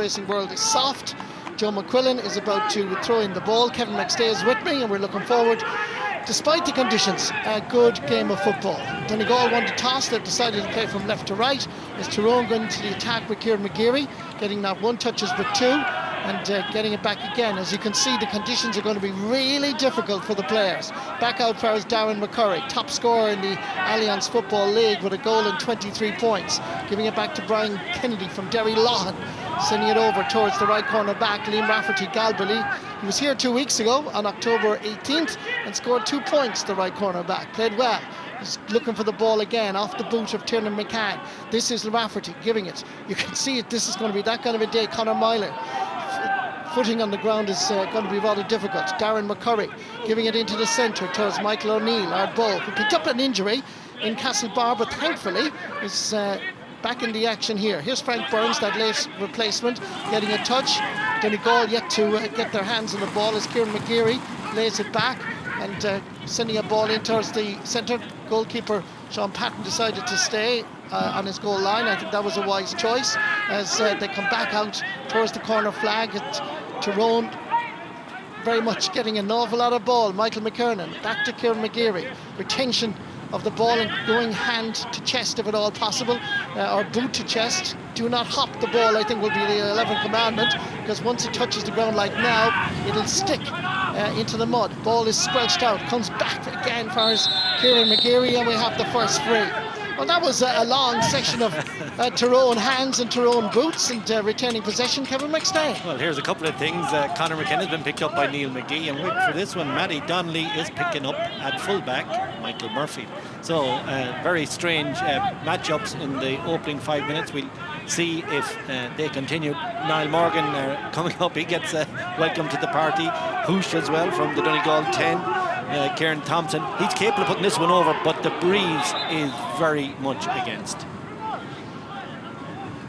racing world is soft. Joe McQuillan is about to throw in the ball. Kevin McStay is with me, and we're looking forward, despite the conditions, a good game of football. Donegal won the toss. They've decided to play from left to right. As Tyrone going to the attack with Kieran McGeary, getting not one touches but two, and getting it back again. As you can see, the conditions are going to be really difficult for the players. Back out far is Darren McCurry, top scorer in the Alliance Football League with a goal and 23 points. Giving it back to Brian Kennedy from Derry Laughan. Sending it over towards the right corner back, Liam Rafferty Galbally. He was here 2 weeks ago on October 18th and scored 2 points, the right corner back. Played well. He's looking for the ball again off the boot of Tiernan McCann. This is Rafferty giving it. You can see it. This is going to be that kind of a day. Conor Myler. Footing on the ground is going to be rather difficult. Darren McCurry giving it into the centre towards Michael O'Neill, our bull, who picked up an injury in Castlebar, but thankfully is back in the action here. Here's Frank Burns, that late replacement, getting a touch. Donegal yet to get their hands on the ball as Kieran McGeary lays it back and sending a ball in towards the centre. Goalkeeper Sean Patton decided to stay on his goal line. I think that was a wise choice as they come back out towards the corner flag. Tyrone very much getting an awful lot of ball. Michael McKernan back to Kieran McGeary. Retention of the ball and going hand to chest if at all possible, or boot to chest. Do not hop the ball, I think will be the 11th commandment, because once it touches the ground like now, it'll stick into the mud. Ball is squelched out, comes back again for Kieran McGeary, and we have the first free. Well, that was a long section of Tyrone hands and Tyrone boots and retaining possession. Kevin McStay. Well, here's a couple of things. Conor McKenna's been picked up by Neil McGee, and wait for this one, Matty Donnelly is picking up at fullback Michael Murphy. So very strange matchups in the opening 5 minutes. We'll see if they continue. Niall Morgan coming up, he gets welcome to the party. Hoosh as well from the Donegal 10. Kieran Thompson, he's capable of putting this one over, but the breeze is very much against.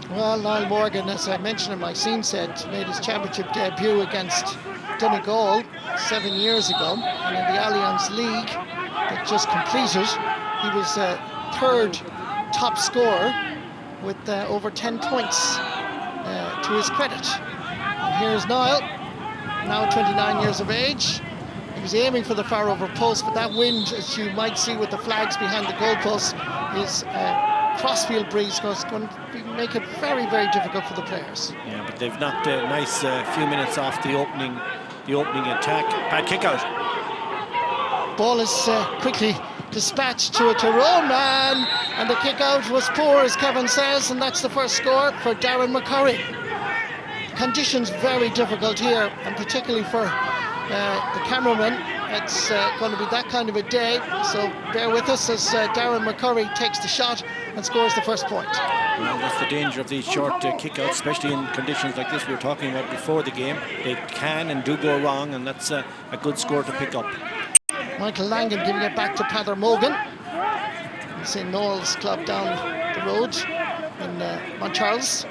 Well, Niall Morgan, as I mentioned in my scene set, made his championship debut against Donegal 7 years ago, and in the Alliance League that just completed, he was third top scorer with over 10 points to his credit. And here's Niall, now 29 years of age. He was aiming for the far over post, but that wind, as you might see with the flags behind the goalposts, is crossfield breeze going to make it very, very difficult for the players. Yeah, but they've knocked a nice few minutes off the opening attack. Bad kick out. Ball is quickly dispatched to a Tyrone man, and the kick out was poor, as Kevin says, and that's the first score for Darren McCurry. Conditions very difficult here, and particularly for the cameraman. It's going to be that kind of a day, so bear with us as Darren McCurry takes the shot and scores the first point. Well, that's the danger of these short kickouts, especially in conditions like this we were talking about before the game. They can and do go wrong, and that's a good score to pick up. Michael Langan giving it back to Peadar Mogan. St. Noel's club down the road in Mount Charles.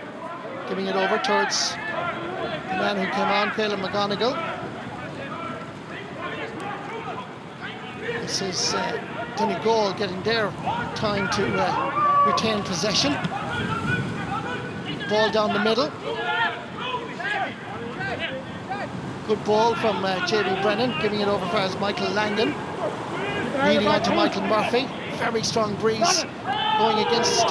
Giving it over towards the man who came on, Caelan McGonigal. This is Donegal getting their time to retain possession. Ball down the middle. Good ball from J.B. Brennan, giving it over as Michael Langan. Leading on to Michael Murphy. Very strong breeze going against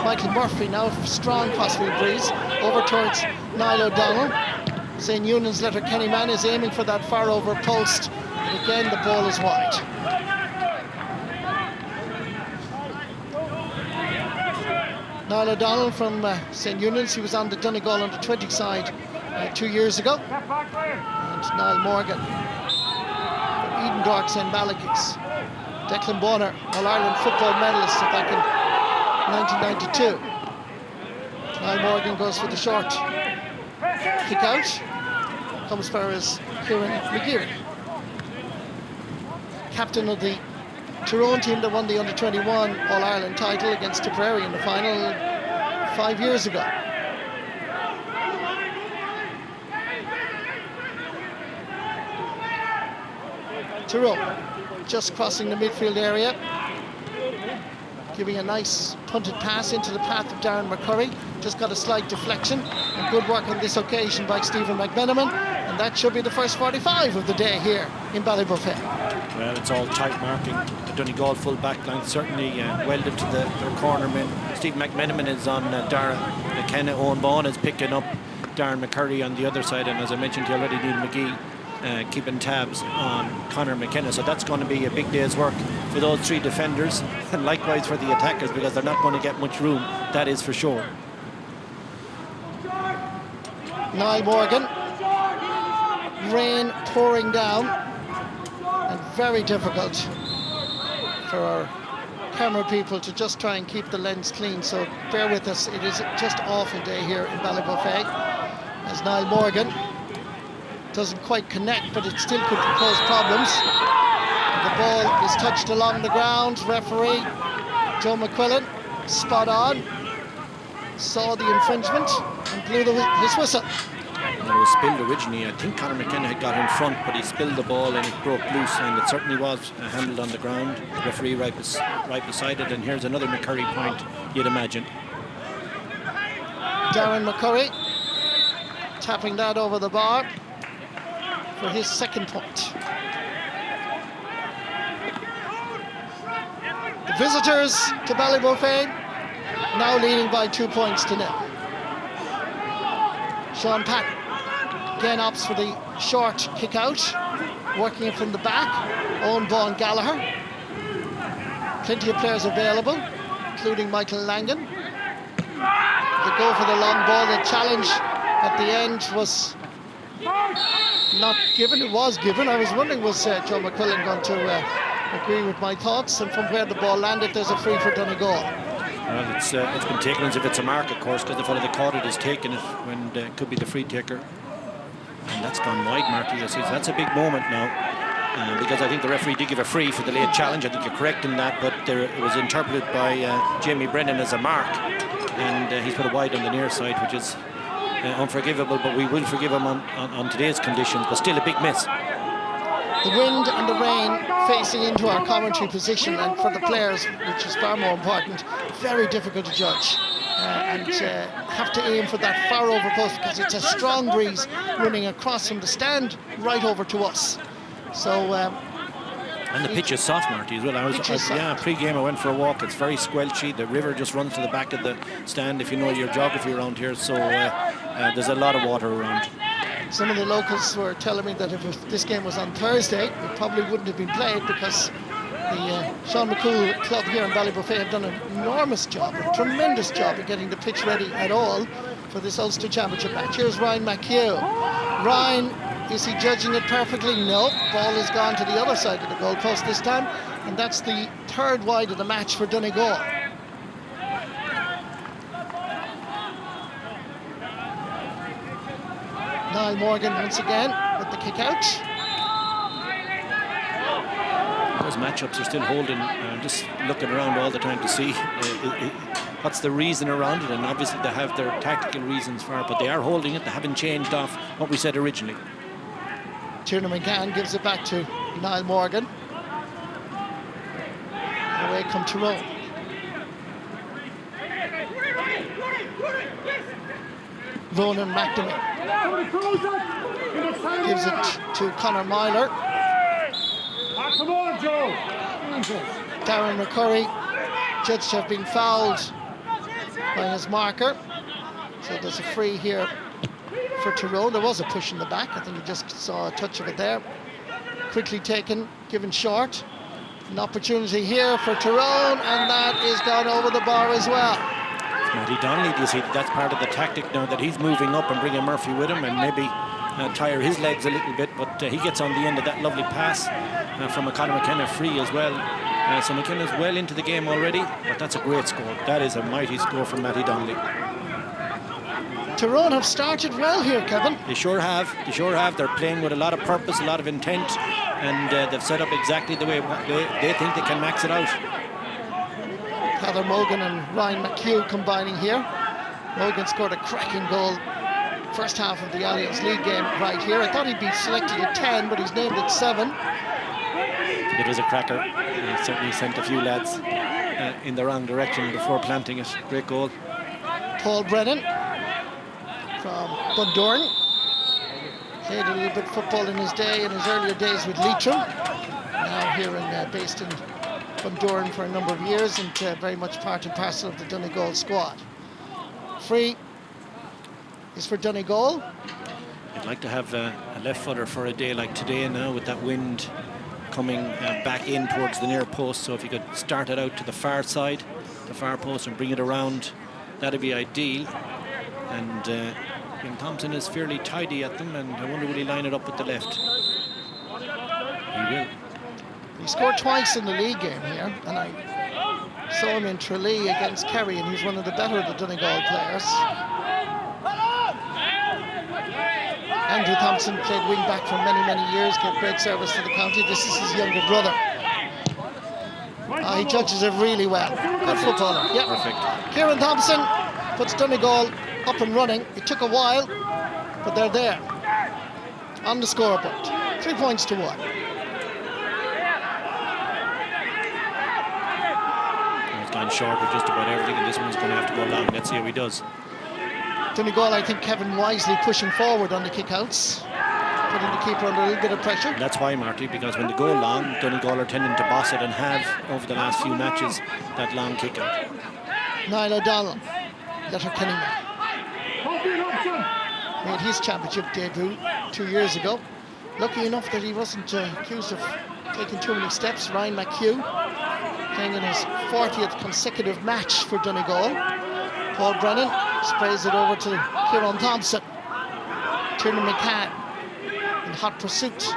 Michael Murphy now. Strong crossfield breeze over towards Niall O'Donnell. St. Eunan's Letterkenny man is aiming for that far over post. But again, the ball is wide. Niall O'Donnell from St. Eunan's, he was on the Donegal under 20 side 2 years ago. And Niall Morgan from Eden Dark St. Malachy's. Declan Bonner, All-Ireland football medalist back in 1992. Niall Morgan goes for the short kick out. Comes for his Kieran McGeary. Captain of the Tyrone team that won the under-21 All-Ireland title against Tipperary in the final 5 years ago. Tyrone just crossing the midfield area, giving a nice punted pass into the path of Darren McCurry. Just got a slight deflection, and good work on this occasion by Stephen McMenamin. And that should be the first 45 of the day here in Ballybofey. Well, it's all tight marking. The Donegal full back line certainly welded to their corner men. Stephen McMenamin is on Darren McKenna. Owen Baughan is picking up Darren McCurry on the other side, and as I mentioned to you already, Neil McGee keeping tabs on Conor McKenna. So that's going to be a big day's work for those three defenders, and likewise for the attackers, because they're not going to get much room, that is for sure. Niall Morgan, rain pouring down, and very difficult for our camera people to just try and keep the lens clean, so bear with us. It is just an awful day here in Ballybofey, as Niall Morgan doesn't quite connect, but it still could cause problems. The ball is touched along the ground. Referee Joe McQuillan, spot on, saw the infringement and blew his whistle. Well, it was spilled originally. I think Conor McKenna had got in front, but he spilled the ball and it broke loose, and it certainly was handled on the ground. The referee right beside it, and here's another McCurry point, you'd imagine. Darren McCurry tapping that over the bar for his second point. The visitors to Ballybofey now leading by 2 points to nil. Sean Patton again opts for the short kick out, working it from the back. Owen Vaughan Gallagher. Plenty of players available, including Michael Langan. They go for the long ball. The challenge at the end was not given. It was given. I was wondering, was Joe McQuillan going to agree with my thoughts? And from where the ball landed, there's a free for Donegal. Well, it's been taken as if it's a mark, of course, because the fellow that caught it is taking it when it could be the free taker. And that's gone wide, Marty. That's a big moment now, because I think the referee did give a free for the late challenge. I think you're correct in that, but it was interpreted by Jamie Brennan as a mark, and he's put it wide on the near side, which is unforgivable, but we will forgive him on today's conditions, but still a big miss. The wind and the rain facing into our commentary position, and for the players, which is far more important, very difficult to judge. And have to aim for that far over post, because it's a strong breeze running across from the stand right over to us. So and the pitch is soft, Marty, as well. Pre-game I went for a walk. It's very squelchy. The river just runs to the back of the stand, if you know your geography around here. So there's a lot of water around. Some of the locals were telling me that if this game was on Thursday, it probably wouldn't have been played, because the Sean McCool club here in Ballybofey have done an enormous job, a tremendous job of getting the pitch ready at all for this Ulster Championship match. Here's Ryan McHugh. Ryan, is he judging it perfectly? No. Ball has gone to the other side of the goalpost this time, and that's the third wide of the match for Donegal. Niall Morgan once again with the kick out. Those matchups are still holding. I'm just looking around all the time to see what's the reason around it, and obviously they have their tactical reasons for it, but they are holding it. They haven't changed off what we said originally. Tiernan McGann gives it back to Niall Morgan. And away come Tyrone. Ronan McNamee gives it to Conor Myler. Come on, Joe. Darren McCurry judged to have been fouled by his marker, so there's a free here for Tyrone. There was a push in the back. I think you just saw a touch of it there. Quickly taken, given short. An opportunity here for Tyrone, and that is gone over the bar as well. Matty Donnelly, do you see that's part of the tactic now, that he's moving up and bringing Murphy with him, and maybe tire his legs a little bit, but he gets on the end of that lovely pass from a Conor McKenna free as well. So McKenna's well into the game already, but that's a great score. That is a mighty score from Matty Donnelly. Tyrone have started well here, Kevin. They sure have. They sure have. They're playing with a lot of purpose, a lot of intent, and they've set up exactly the way they think they can max it out. Heather Mogan and Ryan McHugh combining here. Mogan scored a cracking goal first half of the Alliance League game right here. I thought he'd be selected at 10, but he's named at 7. It was a cracker. He certainly sent a few lads in the wrong direction before planting it. Great goal. Paul Brennan from Bundoran. Played a little bit of football in his earlier days with Leitrim. Now here based in Bundoran for a number of years, and very much part and parcel of the Donegal squad. Free is for Donegal. I'd like to have a left footer for a day like today now, with that wind coming back in towards the near post. So if you could start it out to the far side, the far post, and bring it around, that'd be ideal. And Ian Thompson is fairly tidy at them, and I wonder will he line it up with the left. He will. He scored twice in the league game here, and I saw him in Tralee against Kerry, and he's one of the better of the Donegal players. Andrew Thompson played wing back for many, many years, gave great service to the county. This is his younger brother. He judges it really well. Good footballer. Yep. Perfect. Kieran Thompson puts Donegal up and running. It took a while, but they're there on the scoreboard. 3 points to 1. He's gone short with just about everything, and this one's going to have to go long. Let's see how he does. Donegal, I think Kevin wisely pushing forward on the kickouts, putting the keeper under a little bit of pressure. And that's why, Marty, because when they go long, Donegal are tending to boss it and have over the last few matches that long kick out. Niall O'Donnell, Letterkenny man, made his championship debut 2 years ago. Lucky enough that he wasn't accused of taking too many steps. Ryan McHugh playing in his 40th consecutive match for Donegal. Paul Brennan sprays it over to Kieran Thompson. Tiernan McCann in hot pursuit.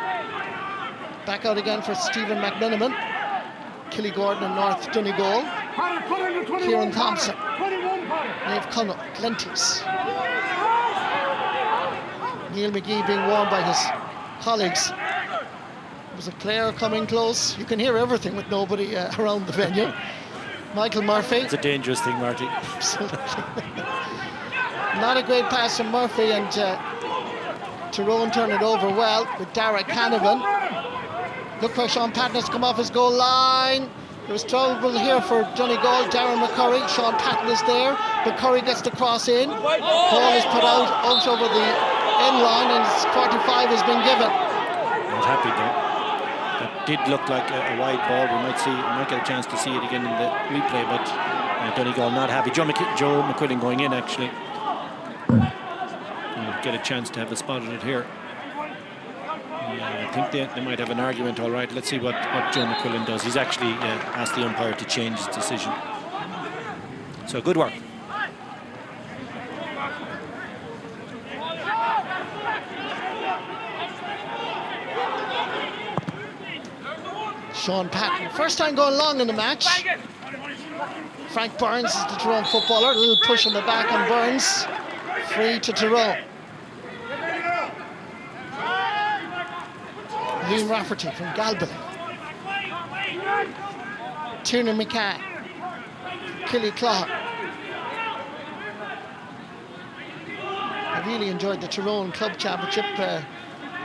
Back out again for Stephen McMenamin. Killigordon and North Donegal. Kieran Thompson. Naomh Conaill, Glenties. Neil McGee being warned by his colleagues. There was a player coming close. You can hear everything with nobody around the venue. Michael Murphy. It's a dangerous thing, Marty. Absolutely. Not a great pass from Murphy, and Tyrone turned it over well with Dara Canavan. Look for Sean Patton has come off his goal line. There was trouble here for Donegal. Darren McCurry. Sean Patton is there. McCurry gets the cross in. Ball is put out over the end line, and 45 has been given. Not happy though. That did look like a wide ball. We might get a chance to see it again in the replay, but Donegal not happy. Joe McQuillan going in, actually. We'll get a chance to have a spot on it here. I think they might have an argument. All right, let's see what Joe McQuillan does. He's actually asked the umpire to change his decision. So good work. Sean Patton, first time going long in the match. Frank Burns is the Tyrone footballer. A little push on the back on Burns. Free to Tyrone. Liam Rafferty from Galbally. Tiernan McCann. Killyclaw. I really enjoyed the Tyrone Club Championship.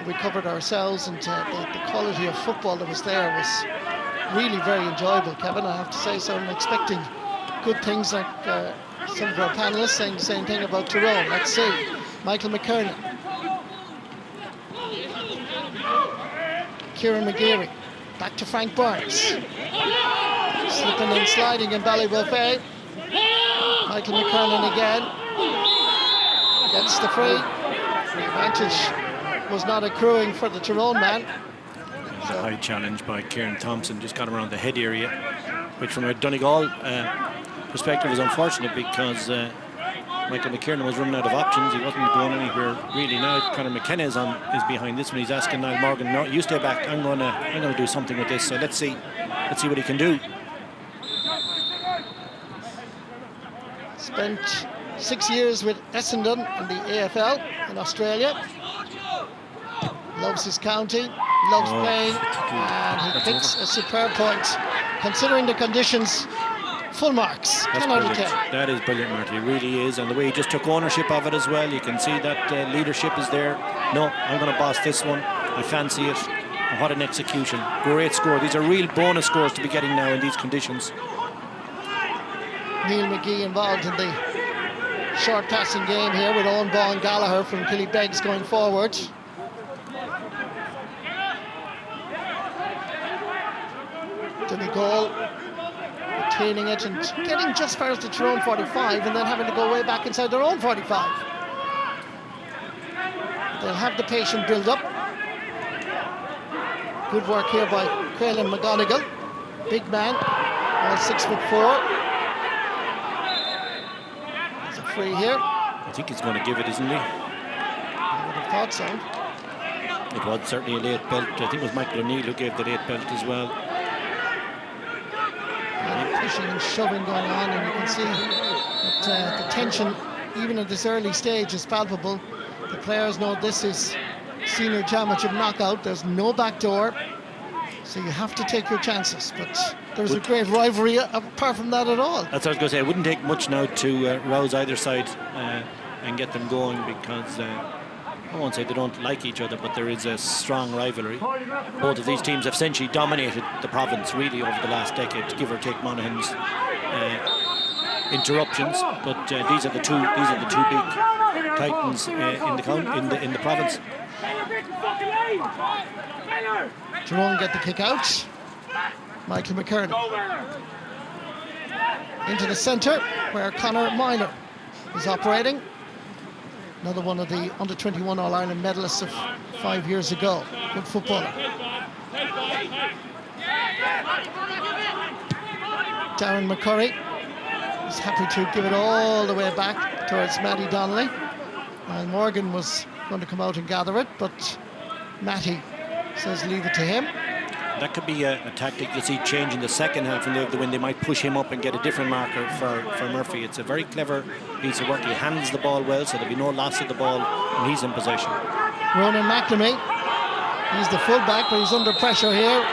We covered ourselves, and the quality of football that was there was really very enjoyable, Kevin. I have to say so. I'm expecting good things, like some of our panelists saying the same thing about Tyrone. Let's see. Michael McKernan. Kieran McGeary. Back to Frank Burns. Slipping and sliding in Ballybuffet. Michael McKernan again. Gets the free. The advantage was not accruing for the Tyrone man. A high challenge by Kieran Thompson, just got him around the head area, which from a Donegal perspective was unfortunate, because Michael McKiernan was running out of options. He wasn't going anywhere really. Now Conor McKenna is behind this one. He's asking Niall Morgan, no, you stay back. I'm gonna do something with this. So let's see what he can do. Spent 6 years with Essendon in the AFL in Australia. Loves his county, loves playing, and he picks a superb point. Considering the conditions, full marks, 10 out of 10. That is brilliant, Marty, it really is. And the way he just took ownership of it as well, you can see that leadership is there. No, I'm going to boss this one. I fancy it. And what an execution. Great score. These are real bonus scores to be getting now in these conditions. Neil McGee involved in the short passing game here with Owen Baugh and Gallagher from Killybegs going forward. Donegal retaining it and getting just past the Tyrone 45 and then having to go way back inside their own 45. They'll have the patient build up. Good work here by Caolan McGonigal. Big man, all 6'4". There's a free here. I think he's going to give it, isn't he? I would have thought so. It was certainly a late belt. I think it was Michael O'Neill who gave the late belt as well. Pushing and shoving going on, and you can see that the tension, even at this early stage, is palpable. The players know this is senior championship knockout. There's no back door, so you have to take your chances. But there's a great rivalry apart from that at all. That's what I was going to say. It wouldn't take much now to rouse either side and get them going, because I won't say they don't like each other, but there is a strong rivalry. Both of these teams have essentially dominated the province really over the last decade, give or take Monaghan's interruptions. But these are the two big titans in the province. Tyrone get the kick out. Michael McCurdy into the centre where Conor Myler is operating. Another one of the under-21 All-Ireland medalists of 5 years ago. Good footballer. Darren McCurry is happy to give it all the way back towards Matty Donnelly. And Morgan was going to come out and gather it, but Matty says leave it to him. That could be a tactic you see change in the second half when they might push him up and get a different marker for Murphy. It's a very clever piece of work. He handles the ball well, so there'll be no loss of the ball when he's in possession. Ronan McNamee, he's the fullback, but he's under pressure here.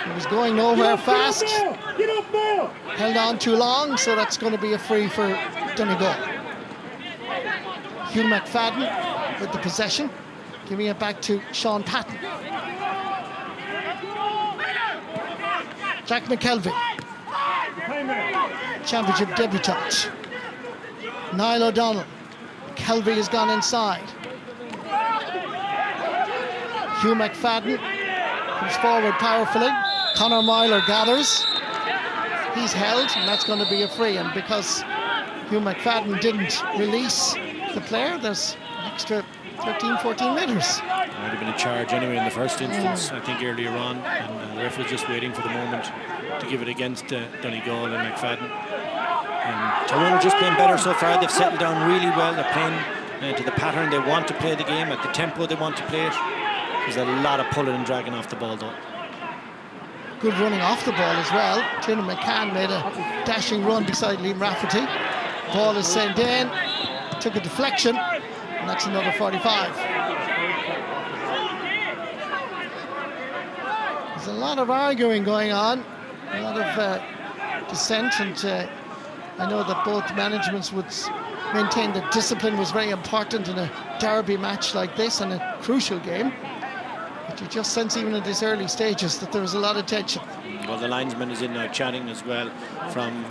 He was going nowhere fast. Held on too long, so that's going to be a free for Donegal. Hugh McFadden with the possession, giving it back to Sean Patton. Jack McKelvey, championship debutant. Niall O'Donnell. McKelvey has gone inside. Hugh McFadden comes forward powerfully. Conor Myler gathers. He's held, and that's going to be a free. And because Hugh McFadden didn't release the player, there's an extra 13, 14 metres. Might have been a charge anyway in the first instance, I think earlier on, and the ref was just waiting for the moment to give it against Donegal and McFadden. And Tyrone are just playing better so far. They've settled down really well. They're playing to the pattern they want to play the game, at the tempo they want to play it. There's a lot of pulling and dragging off the ball though. Good running off the ball as well. Tiernan McCann made a dashing run beside Liam Rafferty. Ball is sent in, took a deflection, and that's another 45. There's a lot of arguing going on, a lot of dissent, and I know that both managements would maintain that discipline was very important in a derby match like this and a crucial game. But you just sense even at these early stages that there was a lot of tension. Well, the linesman is in now chatting as well. From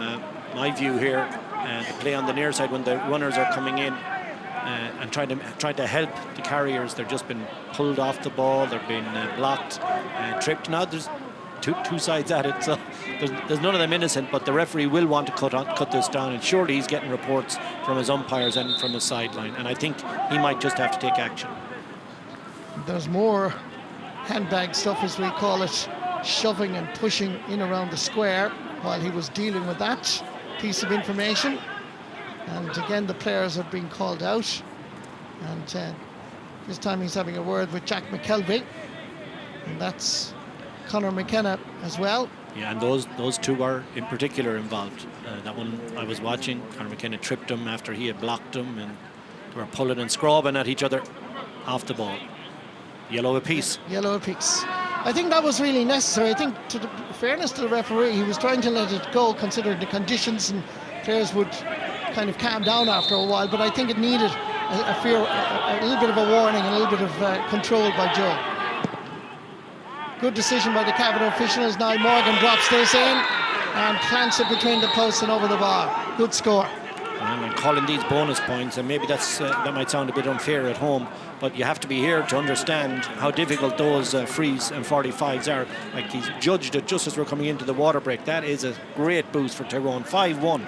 my view here, the play on the near side when the runners are coming in and trying to help the carriers, they've just been pulled off the ball, they've been blocked, tripped. Now there's two sides at it, so there's none of them innocent, but the referee will want to cut this down, and surely he's getting reports from his umpires and from his sideline, and I think he might just have to take action. There's more handbag stuff, as we call it, shoving and pushing in around the square while he was dealing with that piece of information. And again, the players have been called out, and this time he's having a word with Jack McKelvey, and that's Conor McKenna as well. Yeah, and those two are in particular involved. That one I was watching, Conor McKenna tripped him after he had blocked him, and they were pulling and scrubbing at each other off the ball. Yellow apiece. Yellow apiece. I think that was really necessary. I think, to the fairness to the referee, he was trying to let it go considering the conditions, and players would kind of calm down after a while, but I think it needed a little bit of a warning and a little bit of control by Joe. Good decision by the Cabinet official as Niall Morgan drops this in, and plants it between the posts and over the bar. Good score. And I'm calling these bonus points, and maybe that might sound a bit unfair at home, but you have to be here to understand how difficult those frees and 45s are. Like, he's judged it just as we're coming into the water break. That is a great boost for Tyrone. 5-1.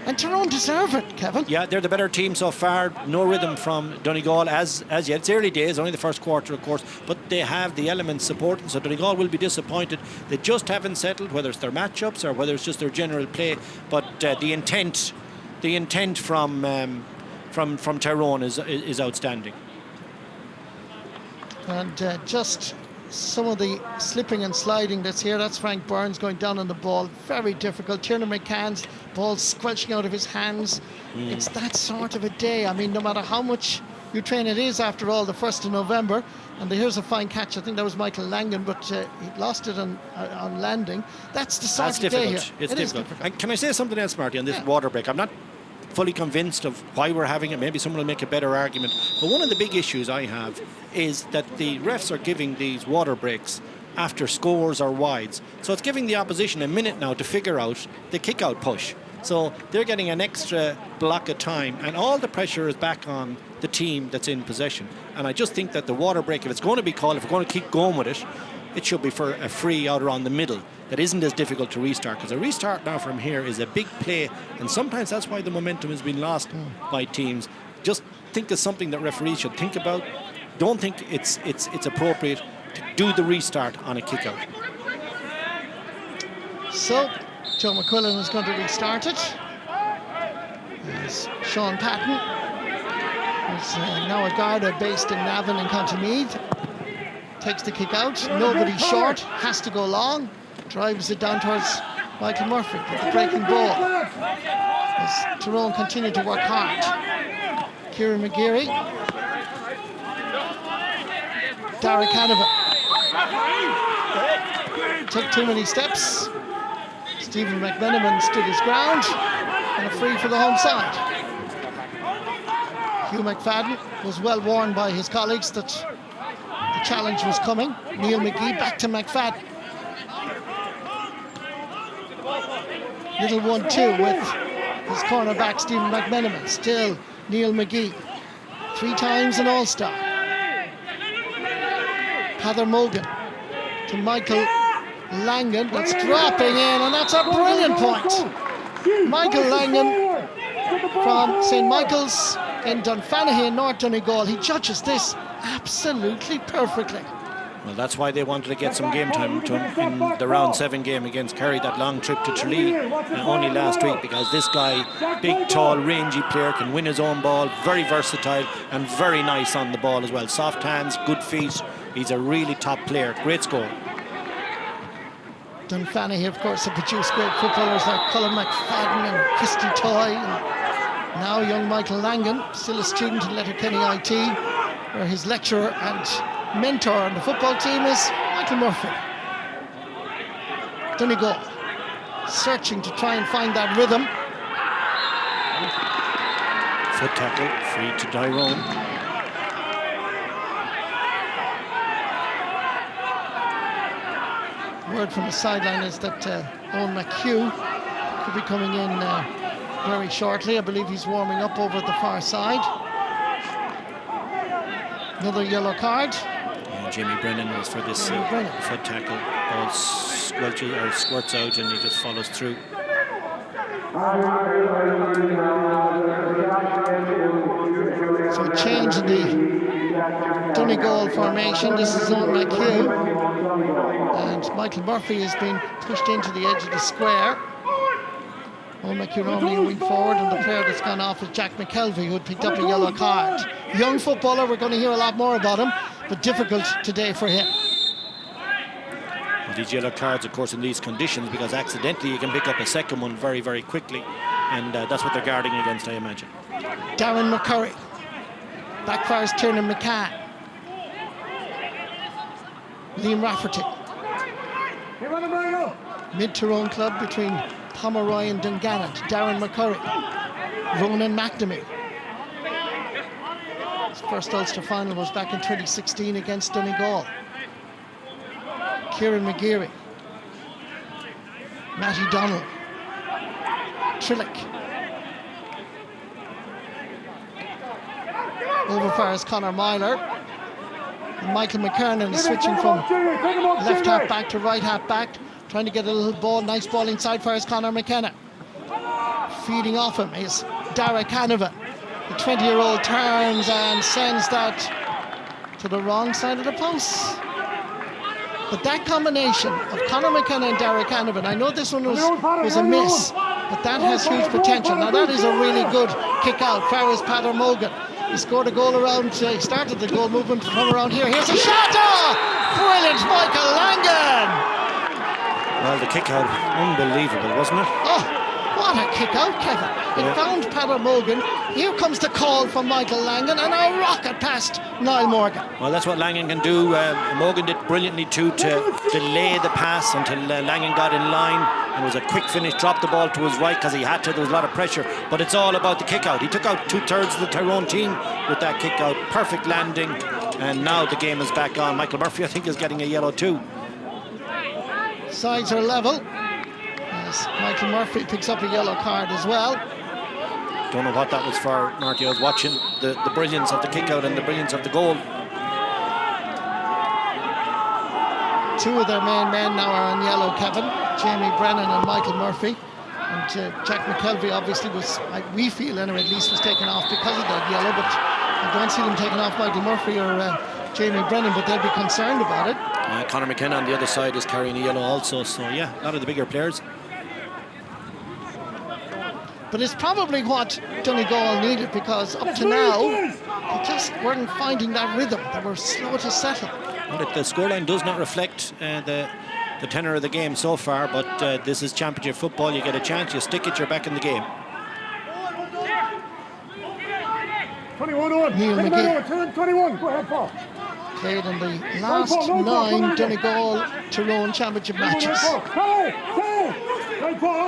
And Tyrone deserve it, Kevin. Yeah, they're the better team so far. No rhythm from Donegal as yet. It's early days, only the first quarter, of course, but they have the elements supporting. So Donegal will be disappointed. They just haven't settled, whether it's their matchups or whether it's just their general play. But the intent from Tyrone is outstanding. And just some of the slipping and sliding that's here. That's Frank Burns going down on the ball. Very difficult. Tiernan McCann's ball squelching out of his hands. It's that sort of a day. I mean, no matter how much you train, it is, after all, the 1st of November. And here's a fine catch. I think that was Michael Langan, but he lost it on landing. That's the sort of day here. It's difficult. And can I say something else, Marty, on this water break? I'm not fully convinced of why we're having it. Maybe someone will make a better argument, but one of the big issues I have is that the refs are giving these water breaks after scores or wides, so it's giving the opposition a minute now to figure out the kick out push, so they're getting an extra block of time, and all the pressure is back on the team that's in possession. And I just think that the water break, if it's going to be called, if we're going to keep going with it, it should be for a free out around the middle that isn't as difficult to restart, because a restart now from here is a big play, and sometimes that's why the momentum has been lost by teams. Just think of something that referees should think about. Don't think it's appropriate to do the restart on a kick out. So Joe McQuillan is going to restart it. As Sean Patton, who's now a Garda based in Navan and Contameath, takes the kick out. Nobody short, has to go long, drives it down towards Michael Murphy with the breaking ball. As Tyrone continue to work hard. Kieran McGeary, Derek Hanover. Took too many steps. Stephen McMenamin stood his ground, and a free for the home side. Hugh McFadden was well warned by his colleagues that the challenge was coming. Neil McGee back to McFadden. Little 1-2 with his cornerback Stephen McMenamin. Still Neil McGee, 3 times an All-Star. Heather Mogan to Michael Langan. That's dropping in, and that's a brilliant point. Michael Langan from St. Michael's in Dunfanaghy in North Donegal. He judges this absolutely perfectly. Well, that's why they wanted to get some game time to him in the round 7 game against Kerry, that long trip to Tralee only last week, because this guy, big, tall, rangy player, can win his own ball, very versatile and very nice on the ball as well. Soft hands, good feet. He's a really top player. Great score. Dunfanaghy, of course, have produced great footballers like Colin McFadden and Christy Toy. And now young Michael Langan, still a student in Letterkenny IT, where his lecturer and mentor on the football team is Michael Murphy. Donegal searching to try and find that rhythm. Foot tackle, free to Tyrone. Word from the sideline is that Owen McHugh could be coming in very shortly. I believe he's warming up over at the far side. Another yellow card. Jamie Brennan was for this foot tackle. Ball squirts out and he just follows through. So a change in the Donegal formation. This is Owen McHugh. And Michael Murphy has been pushed into the edge of the square. Owen McHugh normally going forward, and the player that's gone off is Jack McKelvey, who had picked up a yellow card. Young footballer, we're going to hear a lot more about him, but difficult today for him. Well, these yellow cards, of course, in these conditions, because accidentally you can pick up a second one very, very quickly, and that's what they're guarding against, I imagine. Darren McCurry. Backfires Tiernan McCann. Liam Rafferty. Mid-Tyrone club between Pomeroy and Dungannon. Darren McCurry. Ronan McNamee. His first Ulster final was back in 2016 against Donegal. Kieran McGeary. Matty Donald. Trillick. Over far is Conor Myler. And Michael McKernan is switching from left half back to right half back, trying to get a little ball, nice ball inside far is Conor McKenna. Feeding off him is Dara Canavan. The 20-year-old turns and sends that to the wrong side of the post. But that combination of Conor McKenna and Dara Canavan, I know this one was a miss, but that has huge potential. Now that is a really good kick out. Far is Peadar Mogan. He scored a goal around, he started the goal movement from around here. Here's a shot! Oh, brilliant, Michael Langan! Well, the kick out, unbelievable, wasn't it? Oh, what a kick out, Kevin. It found Peadar Mogan. Here comes the call from Michael Langan and a rocket past Niall Morgan. Well, that's what Langan can do. Morgan did brilliantly too to delay the pass until Langan got in line. It was a quick finish, dropped the ball to his right because he had to. There was a lot of pressure, but it's all about the kick out. He took out 2/3 of the Tyrone team with that kick out. Perfect landing, and now the game is back on. Michael Murphy, I think, is getting a yellow too. Sides are level as Michael Murphy picks up a yellow card as well. Don't know what that was for, Marty. I was watching the brilliance of the kick out and the brilliance of the goal. Two of their main men now are on yellow, Kevin. Jamie Brennan and Michael Murphy. And Jack McKelvey obviously was, we feel anyway, at least was taken off because of that yellow, but I don't see them taking off Michael Murphy or Jamie Brennan, but they'll be concerned about it. Conor McKenna on the other side is carrying a yellow also, so yeah, a lot of the bigger players. But it's probably what Donegal needed, because up to now they just weren't finding that rhythm. They were slow to settle. Well, the scoreline does not reflect the tenor of the game so far, but this is championship football. You get a chance, you stick it, you're back in the game. 21 on. Neil McGee. 21. Go ahead, Paul. Played in the last 9 Donegal Tyrone championship matches.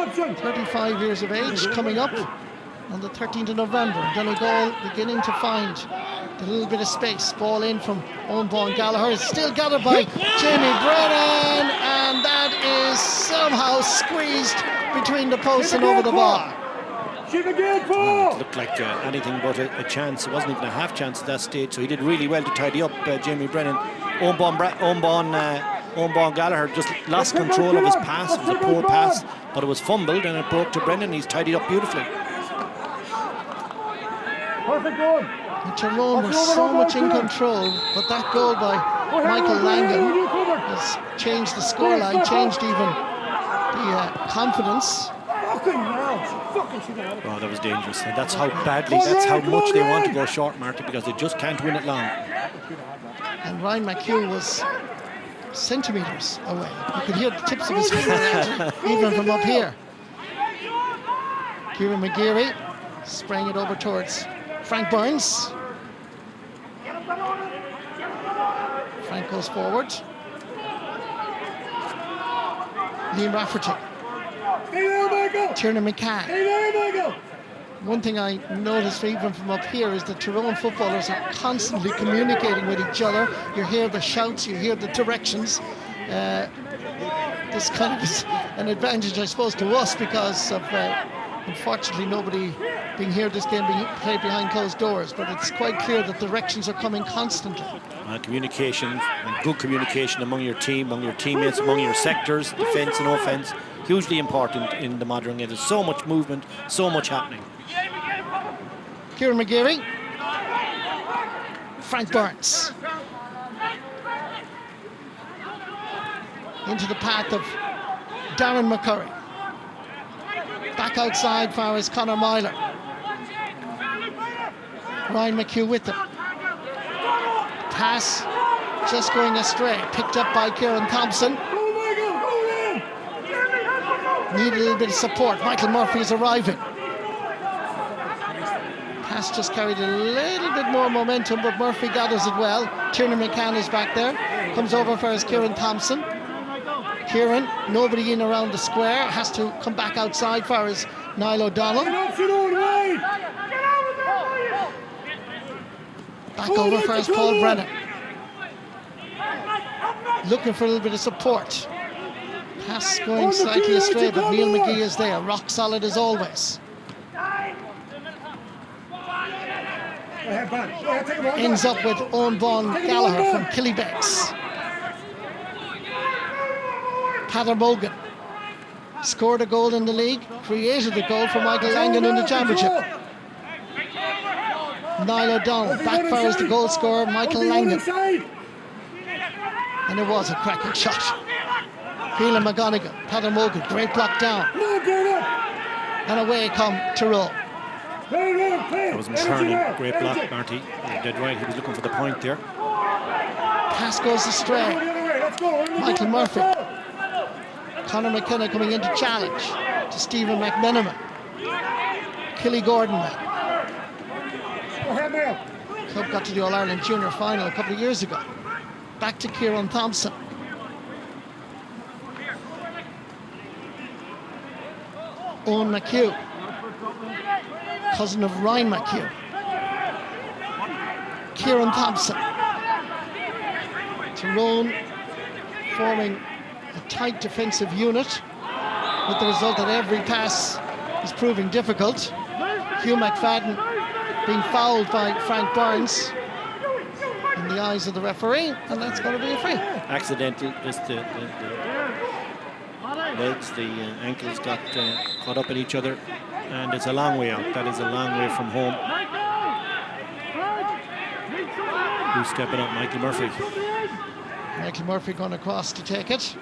35 years of age, coming up on the 13th of November. Donegal beginning to find a little bit of space. Ball in from Owen Vaughan Gallagher. It's still gathered by Jamie Brennan, and that is somehow squeezed between the posts and over the bar. Well, it looked like anything but a chance. It wasn't even a half chance at that stage, so he did really well to tidy up Jamie Brennan. Owen Vaughan Gallagher just lost control of his pass. It was a poor pass, but it was fumbled and it broke to Brennan. He's tidied up beautifully. Perfect goal. Tyrone were so much in control, but that goal by Michael Langan has changed the scoreline, changed even the confidence. Oh, that was dangerous. And that's how badly, that's how much they want to go short, Marty, because they just can't win it long. And Ryan McHugh was centimetres away. You could hear the tips of his fingers even from up here. Kieran McGeary spraying it over towards Frank Burns. Frank goes forward. Liam Rafferty. Tiernan McCann. One thing I noticed even from up here is the Tyrone footballers are constantly communicating with each other. You hear the shouts, you hear the directions. This kind of is an advantage, I suppose, to us because of, unfortunately, nobody being here, this game being played behind closed doors. But it's quite clear that directions are coming constantly. Communication, and good communication among your team, among your teammates, among your sectors, defence and offence. Hugely important in the modern game. There's so much movement, so much happening. Kieran McGeary. Frank Burns. Into the path of Darren McCurry. Back outside far as Conor Myler. Ryan McHugh with them. Pass just going astray. Picked up by Kieran Thompson. Need a little bit of support. Michael Murphy is arriving. Pass just carried a little bit more momentum, but Murphy gathers it well. Tiernan McCann is back there. Comes over for his Kieran Thompson. Kieran, nobody in around the square. Has to come back outside for his Niall O'Donnell. Back over for his Paul Brennan. Looking for a little bit of support. Pass going slightly astray, but Neil McGee is there, rock solid as always. Ends up with Owen Vaughan Gallagher from Killybecks. Peadar Mogan scored a goal in the league, created the goal for Michael Langan in the championship. Niall O'Donnell backfires the goal scorer, Michael Langan. And it was a cracking shot. Phelan McGonigal, Peadar Mogan, great block down. And away come Tyrone. That was McCurnan, great block, Marty. You're dead right, he was looking for the point there. Pass goes astray. Michael Murphy. Conor McKenna coming into challenge to Stephen McMenamin. Killy Gordon. Club got to the All-Ireland Junior Final a couple of years ago. Back to Kieran Thompson. Owen McHugh, cousin of Ryan McHugh. Kieran Thompson. Tyrone forming a tight defensive unit, with the result that every pass is proving difficult. Hugh McFadden being fouled by Frank Burns in the eyes of the referee, and that's going to be a free. Accidental, just the legs, the ankles got caught up in each other, and it's a long way out. That is a long way from home. Who's stepping up? Michael Murphy. Michael Murphy going across to take it.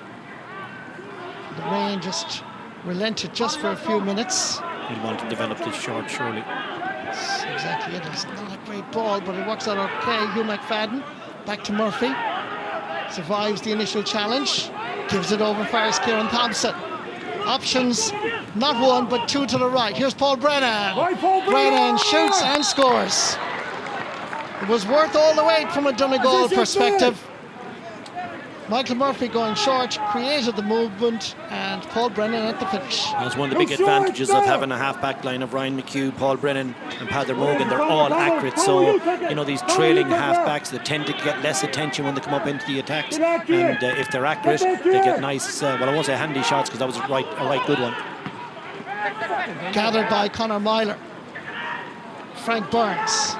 The rain just relented just for a few minutes. He'll want to develop this short, surely. That's exactly it. It's not a great ball, but it works out okay. Hugh McFadden back to Murphy. Survives the initial challenge. Gives it over fires Kieran Thompson. Options, not one, but two to the right. Here's Paul Brennan. Brennan shoots and scores. It was worth all the wait from a Donegal perspective. Michael Murphy going short, created the movement, and Paul Brennan at the finish. That's one of the big advantages of having a half-back line of Ryan McHugh, Paul Brennan and Peadar Mogan. They're all accurate, so you know these trailing half-backs, they tend to get less attention when they come up into the attacks, and if they're accurate, they get nice, well, I won't say handy shots, because that was a right good one. Gathered by Conor Myler. Frank Burns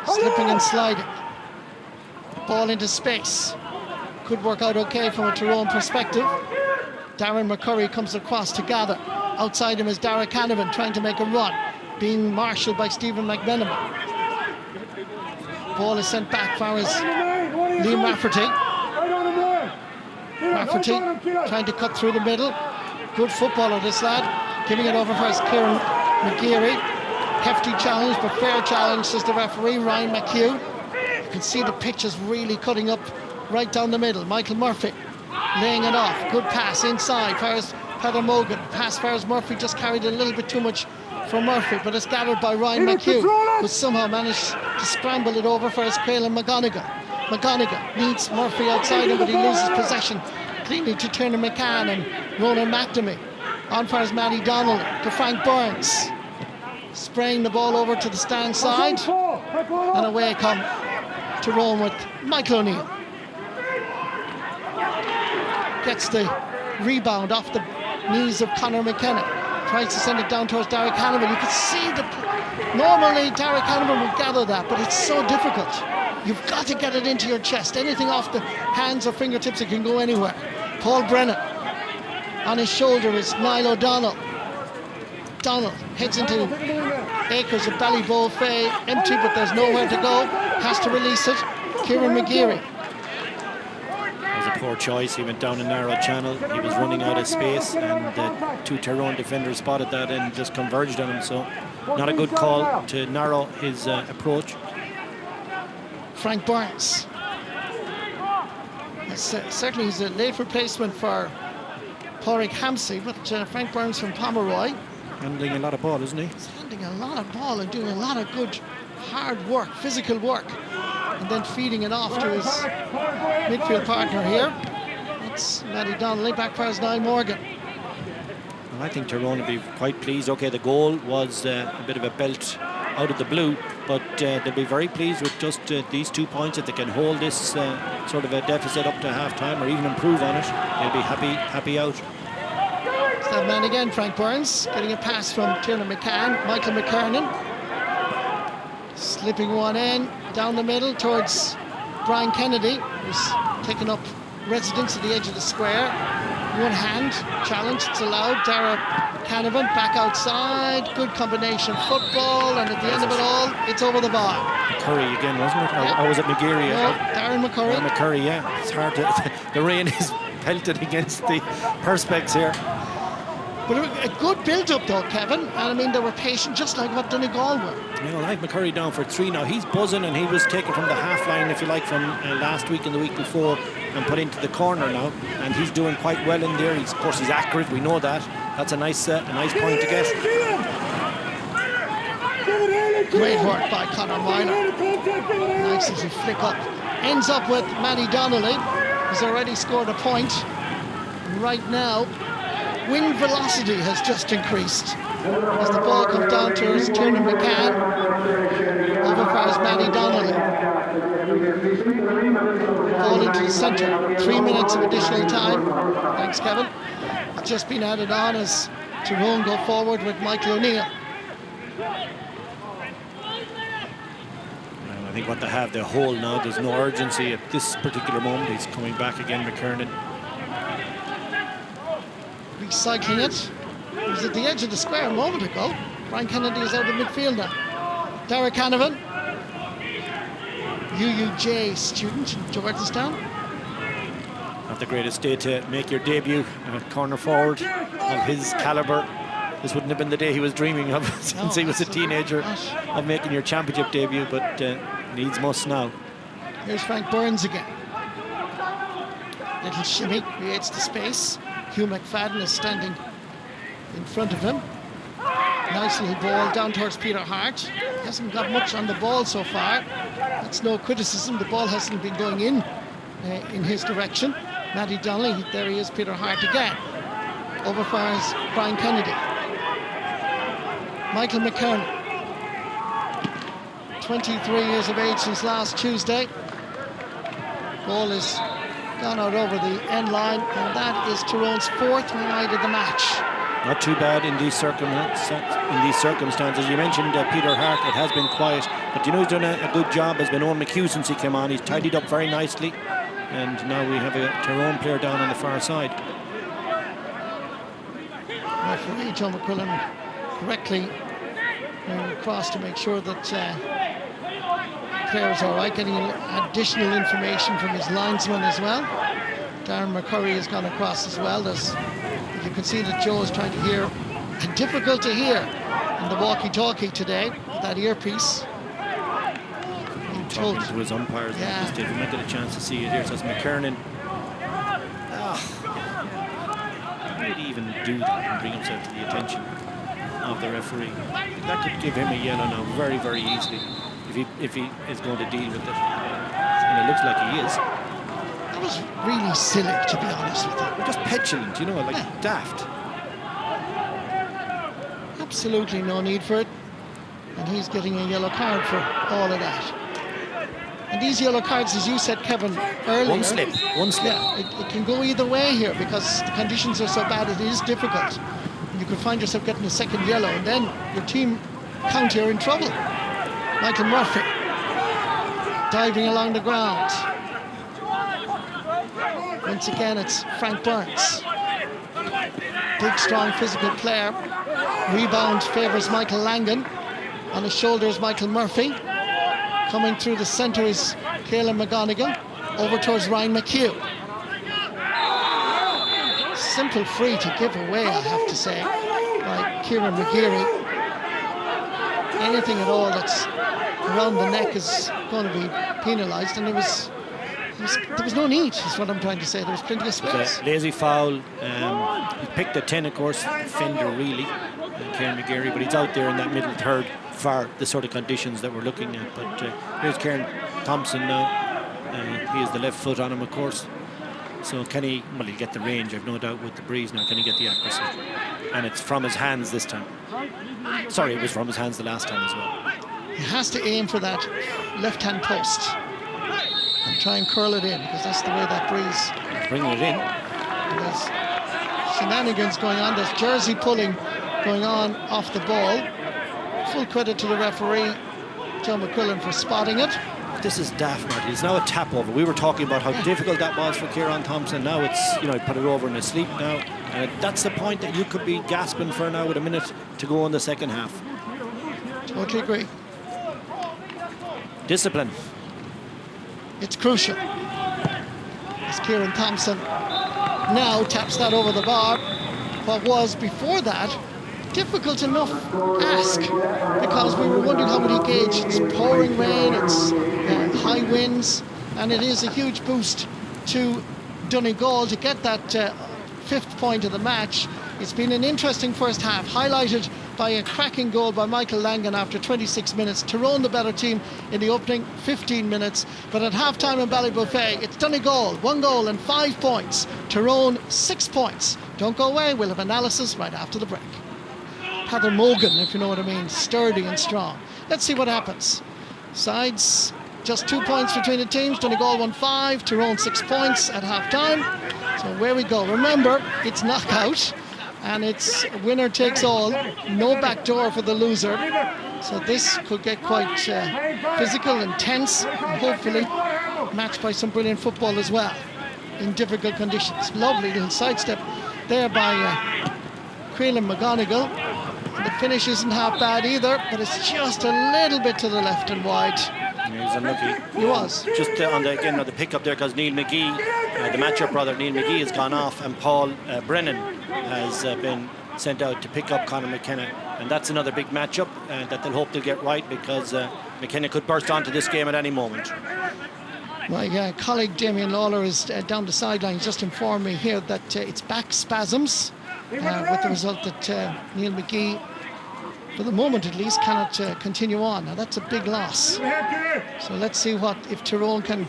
slipping and sliding. Ball into space. Could work out okay from a Tyrone perspective. Darren McCurry comes across to gather. Outside him is Dara Canavan trying to make a run, being marshalled by Stephen McMenamin. Ball is sent back for his Liam Rafferty. Rafferty trying to cut through the middle. Good footballer, this lad. Giving it over for his Kieran McGeary. Hefty challenge, but fair challenge, says the referee, Ryan McHugh. You can see the pitch is really cutting up right down the middle. Michael Murphy laying it off. Good pass inside. Fires Peadar Mogan. Pass fires Murphy. Just carried a little bit too much for Murphy, but it's gathered by Ryan McHugh, who somehow managed to scramble it over for his Phelan McGonigal. McGonigal needs Murphy outside him, but he loses possession cleanly to Turner McCann and Ronan McNamee. On fires Matty Donnelly to Frank Burns. Spraying the ball over to the stand side. And away come Tyrone with Michael O'Neill. Gets the rebound off the knees of Conor McKenna. Tries to send it down towards Derek Hanneman. You can see normally Derek Hanneman would gather that, but it's so difficult. You've got to get it into your chest. Anything off the hands or fingertips, it can go anywhere. Paul Brennan. On his shoulder is Niall O'Donnell. Donald heads into acres of Ballyboe Fay. Empty, but there's nowhere to go. Has to release it. Kieran McGeary. A poor choice. He went down a narrow channel. He was running out of space, and the two Tyrone defenders spotted that and just converged on him. So not a good call to narrow his approach. Frank Burns. Certainly he's a late replacement for Pádraig Hampsey, but Frank Burns from Pomeroy. Handling a lot of ball, isn't he? He's handling a lot of ball and doing a lot of good hard work, physical work. And then feeding it off to his midfield partner here. That's Matty Donnelly, back for his Niall Morgan. Well, I think Tyrone will be quite pleased. Okay, the goal was a bit of a belt out of the blue, but they'll be very pleased with just these 2 points. If they can hold this sort of a deficit up to half-time or even improve on it, they'll be happy out. It's that man again, Frank Burns, getting a pass from Tiernan McCann. Michael McKernan slipping one in down the middle towards Brian Kennedy, who's taken up residence at the edge of the square. One hand challenge, it's allowed. Dara Canavan back outside, good combination football, and at the end of it all, it's over the bar. McCurry again, wasn't it? Or was it McGeary? No, Darren McCurry. McCurry, yeah. It's hard to... the rain is pelted against the perspex here. But a good build-up though, Kevin, and I mean they were patient, just like what Donegal were. You know, like McCurry down for 3 now. He's buzzing, and he was taken from the half line, if you like, from last week and the week before, and put into the corner now. And he's doing quite well in there. Of course, he's accurate. We know that. That's a nice point to get. Great work by Conor Minor. Nice little flick up. Ends up with Matty Donnelly, who's already scored a point. And right now, wind velocity has just increased. As the ball comes down towards Tiernan McCann, over fires Matty Donnelly. Ball into the centre. 3 minutes of additional time. Thanks, Kevin. It's just been added on as Tyrone go forward with Michael O'Neill. I think what they have, the hole now, there's no urgency at this particular moment. He's coming back again, McKernan. Recycling it. He was at the edge of the square a moment ago. Brian Kennedy is out of midfield now. Dara Canavan, UUJ student in Jordanstown. Not the greatest day to make your debut, corner forward of his calibre. This wouldn't have been the day he was dreaming of since he was a teenager, of making your championship debut, but needs must now. Here's Frank Burns again. Little shimmy creates the space. Hugh McFadden is standing in front of him. Nice little ball down towards Peter Harte. He hasn't got much on the ball so far. That's no criticism. The ball hasn't been going in his direction. Matty Donnelly, there he is, Peter Harte again. Overfires Brian Kennedy. Michael McKernan, 23 years of age since last Tuesday. Ball is gone out over the end line, and that is Tyrone's 4th wide of the match. Not too bad in these circumstances. You mentioned Peter Harte. It has been quiet, but you know he's done a good job. Has been Owen McHugh since he came on. He's tidied up very nicely, and now we have a Tyrone player down on the far side. Referee John McQuillan correctly going across to make sure that players are right, getting additional information from his linesman as well. Darren McCurry has gone across as well. You can see that Joe is trying to hear, and difficult to hear in the walkie-talkie today, with that earpiece. Talking to his umpires, yeah. We might get a chance to see it here. So it's McKernan. How did he even do that and bring himself to the attention of the referee? That could give him a yellow now very, very easily if he is going to deal with it. And it looks like he is. That was really silly, to be honest with you. Just petulant, you know, like daft. Absolutely no need for it. And he's getting a yellow card for all of that. And these yellow cards, as you said, Kevin, earlier... One slip. Yeah, it can go either way here because the conditions are so bad, it is difficult. And you could find yourself getting a second yellow, and then your team count here in trouble. Michael Murphy diving along the ground. Once again, it's Frank Burns. Big, strong, physical player. Rebound favours Michael Langan. On his shoulders, Michael Murphy. Coming through the centre is Caelan McGonigal. Over towards Ryan McHugh. Simple free to give away, I have to say, by Kieran McGeary. Anything at all that's around the neck is going to be penalised, and there was no need, is what I'm trying to say. There was plenty of space. Lazy foul. He picked the 10, of course, defender really, Kieran McGeary, but he's out there in that middle third for the sort of conditions that we're looking at. But here's Kieran Thompson now. He has the left foot on him, of course. So can he, well, he'll get the range, I've no doubt, with the breeze now. Can he get the accuracy? And it's from his hands this time. Sorry, it was from his hands the last time as well. He has to aim for that left-hand post and try and curl it in, because that's the way that breeze. Bringing it in. There's shenanigans going on. There's jersey pulling going on off the ball. Full credit to the referee, Joe McQuillan, for spotting it. This is daft, Marty. It's now a tap over. We were talking about how difficult that was for Kieran Thompson. Now it's, put it over in his sleep now. That's the point that you could be gasping for now with a minute to go in the second half. Totally agree. Discipline. It's crucial. As Kieran Thompson now taps that over the bar. What was before that difficult enough ask, because we were wondering how would he gauge. It's pouring rain, it's high winds, and it is a huge boost to Donegal to get that 5th point of the match. It's been an interesting first half, highlighted by a cracking goal by Michael Langan after 26 minutes. Tyrone the better team in the opening 15 minutes, but at half-time in Ballybuffet, it's Donegal 1 goal and 5 points. Tyrone 6 points. Don't go away, we'll have analysis right after the break. Heather Morgan, if you know what I mean, sturdy and strong. Let's see what happens. Sides, just 2 points between the teams. Donegal won 5, Tyrone 6 points at half-time. So where we go. Remember, it's knockout, and it's winner takes all. No back door for the loser. So this could get quite physical and tense, and hopefully matched by some brilliant football as well in difficult conditions. Lovely little sidestep there by Crelan McGonigal. The finish isn't half bad either, but it's just a little bit to the left and wide. He was unlucky. He was. Just on the pick-up there, because Neil McGee, the matchup brother Neil McGee, has gone off, and Paul Brennan has been sent out to pick up Conor McKenna. And that's another big matchup that they'll hope they'll get right, because McKenna could burst onto this game at any moment. My colleague Damien Lawler is down the sideline, just informed me here that it's back spasms, with the result that Neil McGee, for the moment at least, cannot continue on. Now that's a big loss. So let's see if Tyrone can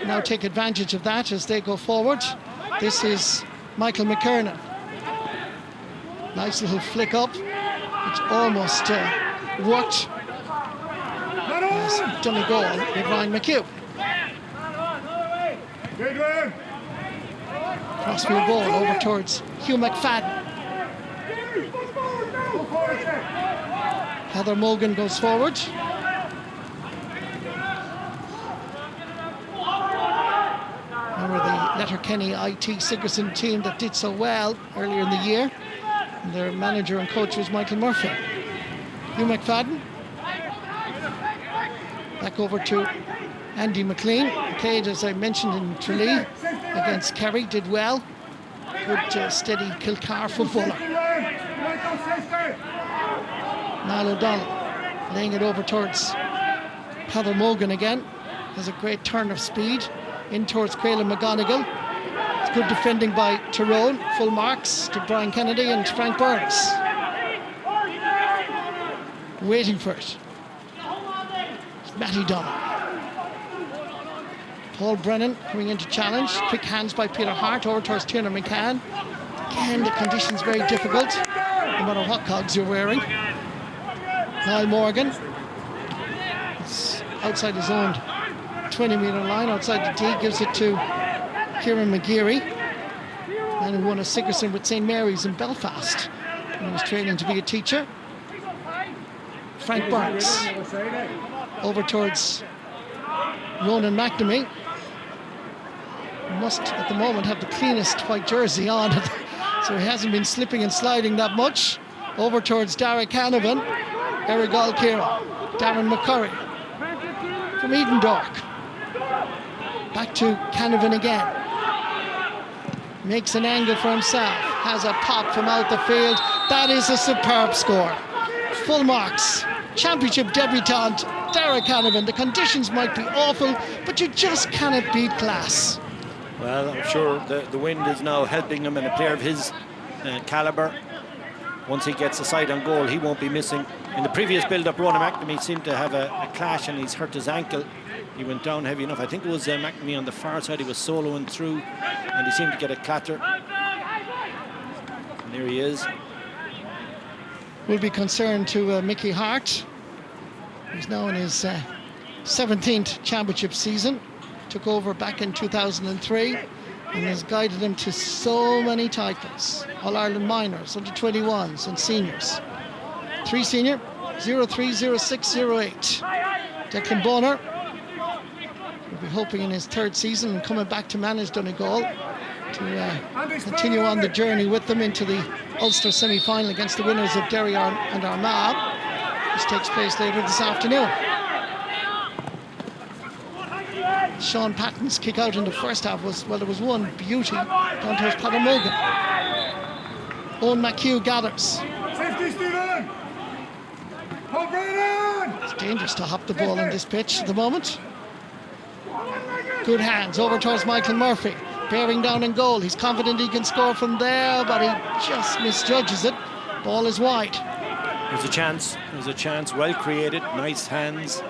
now take advantage of that as they go forward. This is Michael McKernan. Nice little flick up, which almost worked. As Donegal with Ryan McHugh. Crossfield ball over towards Hugh McFadden. Heather Morgan goes forward. Remember the Letterkenny IT Sigerson team that did so well earlier in the year. And their manager and coach was Michael Murphy. Hugh McFadden. Back over to Andy McLean. Cade, as I mentioned in Tralee against Kerry, did well. Good steady Kilcar footballer. Niall O'Donnell laying it over towards Heather Morgan again. Has a great turn of speed in towards Crelan McGonigal. It's good defending by Tyrone. Full marks to Brian Kennedy and Frank Burns. Waiting for it. It's Matty Donnell. Paul Brennan coming in to challenge. Quick hands by Peter Harte over towards Tiernan McCann. Again, the conditions very difficult, no matter what cogs you're wearing. Niall Morgan. It's outside his own 20-metre line, outside the D, gives it to Kieran McGeary, and who won a Sigerson with St Mary's in Belfast when he was training to be a teacher. Frank Burns over towards Ronan McNamee. Must at the moment have the cleanest white jersey on, so he hasn't been slipping and sliding that much. Over towards Dara Canavan, Eric Alkira, Darren McCurry from Edendork. Back to Canavan again. Makes an angle for himself. Has a pop from out the field. That is a superb score. Full marks. Championship debutant Dara Canavan. The conditions might be awful, but you just cannot beat class. Well, I'm sure the wind is now helping him, and a player of his calibre, once he gets a side on goal, he won't be missing. In the previous build-up, Ronan McNamee seemed to have a clash, and he's hurt his ankle. He went down heavy enough. I think it was MacCumhaill on the far side. He was soloing through, and he seemed to get a clatter. And there he is. Will be concerned to Mickey Harte, who's now in his 17th championship season. Took over back in 2003 and has guided him to so many titles. All-Ireland minors, under-21s and seniors. 3 senior, 03, 06, 08. Declan Bonner will be hoping in his 3rd season and coming back to manage Donegal to continue on the journey with them into the Ulster semi-final against the winners of Derry and Armagh. This takes place later this afternoon. Sean Patton's kick out in the first half was, well, there was one beauty down towards Paddy Mogan. Owen McHugh gathers. Safety, Stephen! Hold right on! It's dangerous to hop the ball on this pitch at the moment. Good hands over towards Michael Murphy. Bearing down in goal. He's confident he can score from there, but he just misjudges it. Ball is wide. There's a chance. There's a chance. Well created. Nice hands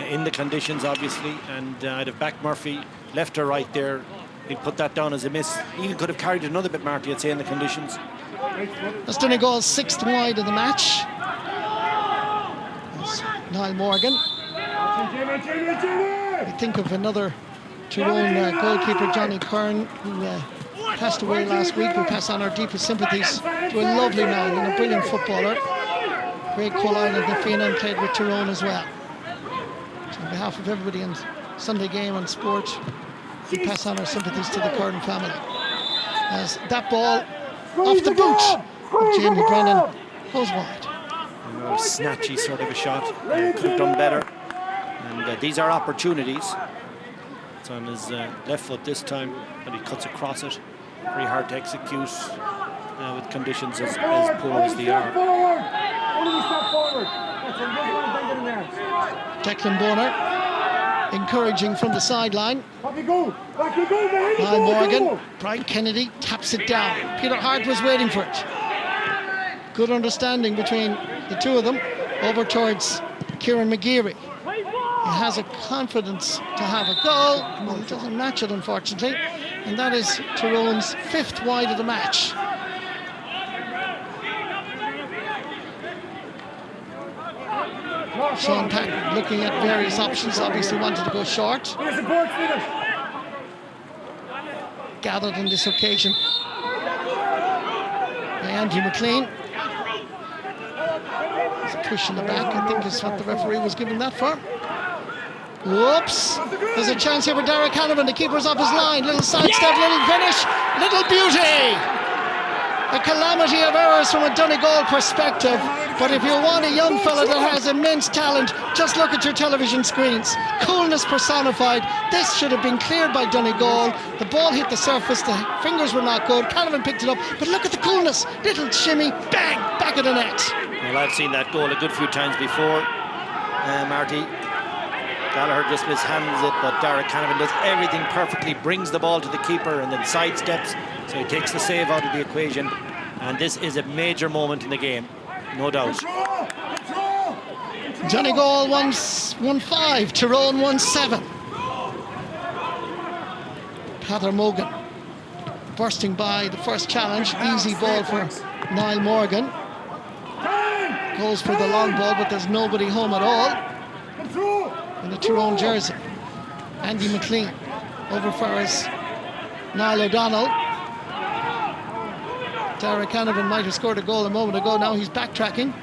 in the conditions, obviously. And I'd have backed Murphy left or right there. He'd put that down as a miss. Even could have carried it another bit, Marty, I'd say, in the conditions. That's Donegal's 6th wide of the match. That's Niall Morgan. I think of another Tyrone goalkeeper, Johnny Kern, who passed away last week. We pass on our deepest sympathies to a lovely man and a brilliant footballer. Great Coal Island and Fianna, and played with Tyrone as well. So on behalf of everybody in Sunday Game and Sport, we pass on our sympathies to the Kern family. As that ball off the boot of Jamie Brennan goes wide. A snatchy sort of a shot. Could have done better. And these are opportunities. It's on his left foot this time, but he cuts across it. Very hard to execute with conditions as poor as they are. Declan Bonner encouraging from the sideline. Niall Morgan, Brian Kennedy taps it down. Peter Harte was waiting for it. Good understanding between the two of them. Over towards Kieran McGeary. He has a confidence to have a goal. Well, it doesn't match it, unfortunately. And that is Tyrone's 5th wide of the match. Sean Patton looking at various options, obviously wanted to go short. Gathered on this occasion by Andy McLean. There's a push in the back, I think is what the referee was giving that for. Whoops! There's a chance here for Derek Hanneman. The keeper's off his line. Little sidestep, little finish, little beauty! A calamity of errors from a Donegal perspective. But if you want a young fella that has immense talent, just look at your television screens. Coolness personified. This should have been cleared by Donegal. The ball hit the surface. The fingers were not good. Canavan picked it up. But look at the coolness. Little shimmy, bang, back of the net. Well, I've seen that goal a good few times before, Marty. Gallagher just mishandles it, but Derek Canavan does everything perfectly, brings the ball to the keeper and then sidesteps, so he takes the save out of the equation. And this is a major moment in the game, no doubt. Donegal 1-5, Tyrone 1-7. Paddy Mogan bursting by the first challenge. Easy ball for Niall Morgan. Goes for the long ball, but there's nobody home at all in the Tyrone jersey. Andy McLean over for his Niall O'Donnell. Derek Canavan might have scored a goal a moment ago. Now he's backtracking.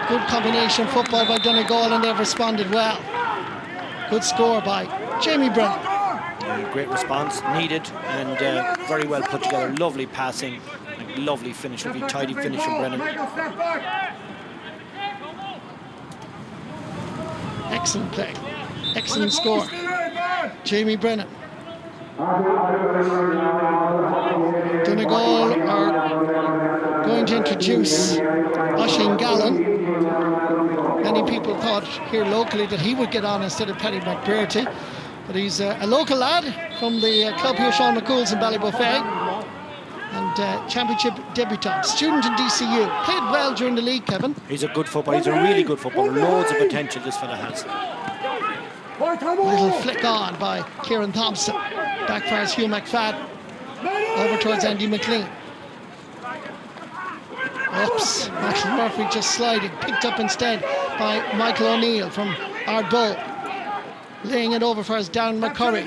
Good combination football by Donegal, and they've responded well. Good score by Jamie Brennan. Great response, needed, and very well put together. Lovely passing, lovely finish, lovely tidy finish from Brennan. Excellent play. Excellent score. Jamie Brennan. Donegal are going to introduce Oisin Gallen. Many people thought here locally that he would get on instead of Paddy McBurty, but he's a local lad from the club here, Sean McCool's in Ballybuffet, and championship debutant, student in DCU. Played well during the league, Kevin. He's a good footballer. He's a really good footballer. Loads of potential this fella has. Little flick on by Kieran Thompson. Backfires Hugh McFadden. Over towards Andy McLean. Oops, Michael Murphy just sliding. Picked up instead by Michael O'Neill from Ardbow. Laying it over for his Darren McCurry.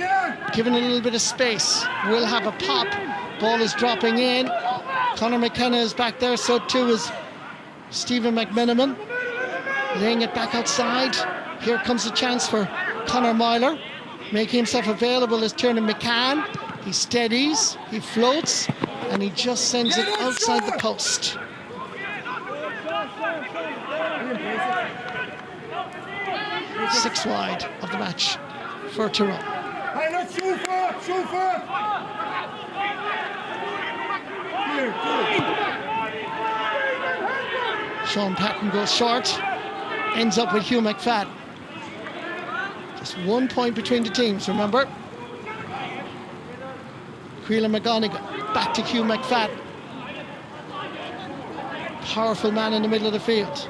Giving a little bit of space. Will have a pop. Ball is dropping in. Conor McKenna is back there, so too is Stephen McMenamin. Laying it back outside. Here comes the chance for Conor Myler. Making himself available is Tiernan McCann. He steadies, he floats, and he just sends it outside the post. Six wide of the match for Tyrone. Hey, let's shoot for. Sean Patton goes short, ends up with Hugh McFadden. Just 1 point between the teams, remember? Creelan McGonigal, back to Hugh McFadden. Powerful man in the middle of the field.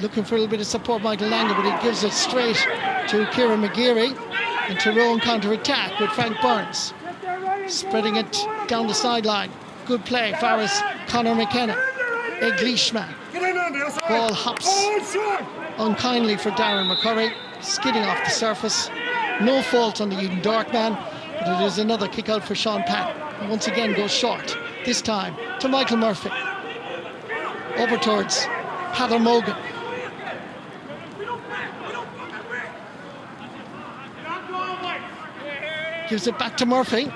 Looking for a little bit of support, Michael Langan, but he gives it straight to Kieran McGeary. And Tyrone counter-attack with Frank Burns. Spreading it down the sideline. Good play, Farris, Conor McKenna. Eglishman. Ball hops unkindly for Darren McCurry. Skidding off the surface. No fault on the Eden Dark man, but it is another kick out for Sean Patton. And once again goes short. This time to Michael Murphy. Over towards Heather Mogan. Gives it back to Murphy.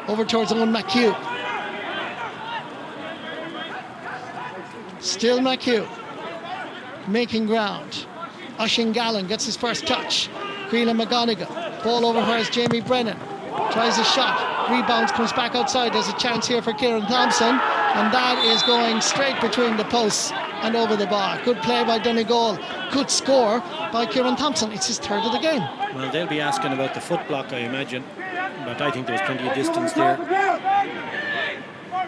Over towards Owen McHugh. Still McHugh. Making ground. Oisín Gallen gets his first touch. Creelan McGonigal. Ball over here is Jamie Brennan. Tries a shot. Rebounds, comes back outside. There's a chance here for Kieran Thompson. And that is going straight between the posts and over the bar. Good play by Donegal. Good score by Kieran Thompson. It's his third of the game. Well, they'll be asking about the foot block, I imagine. But I think there was plenty of distance there.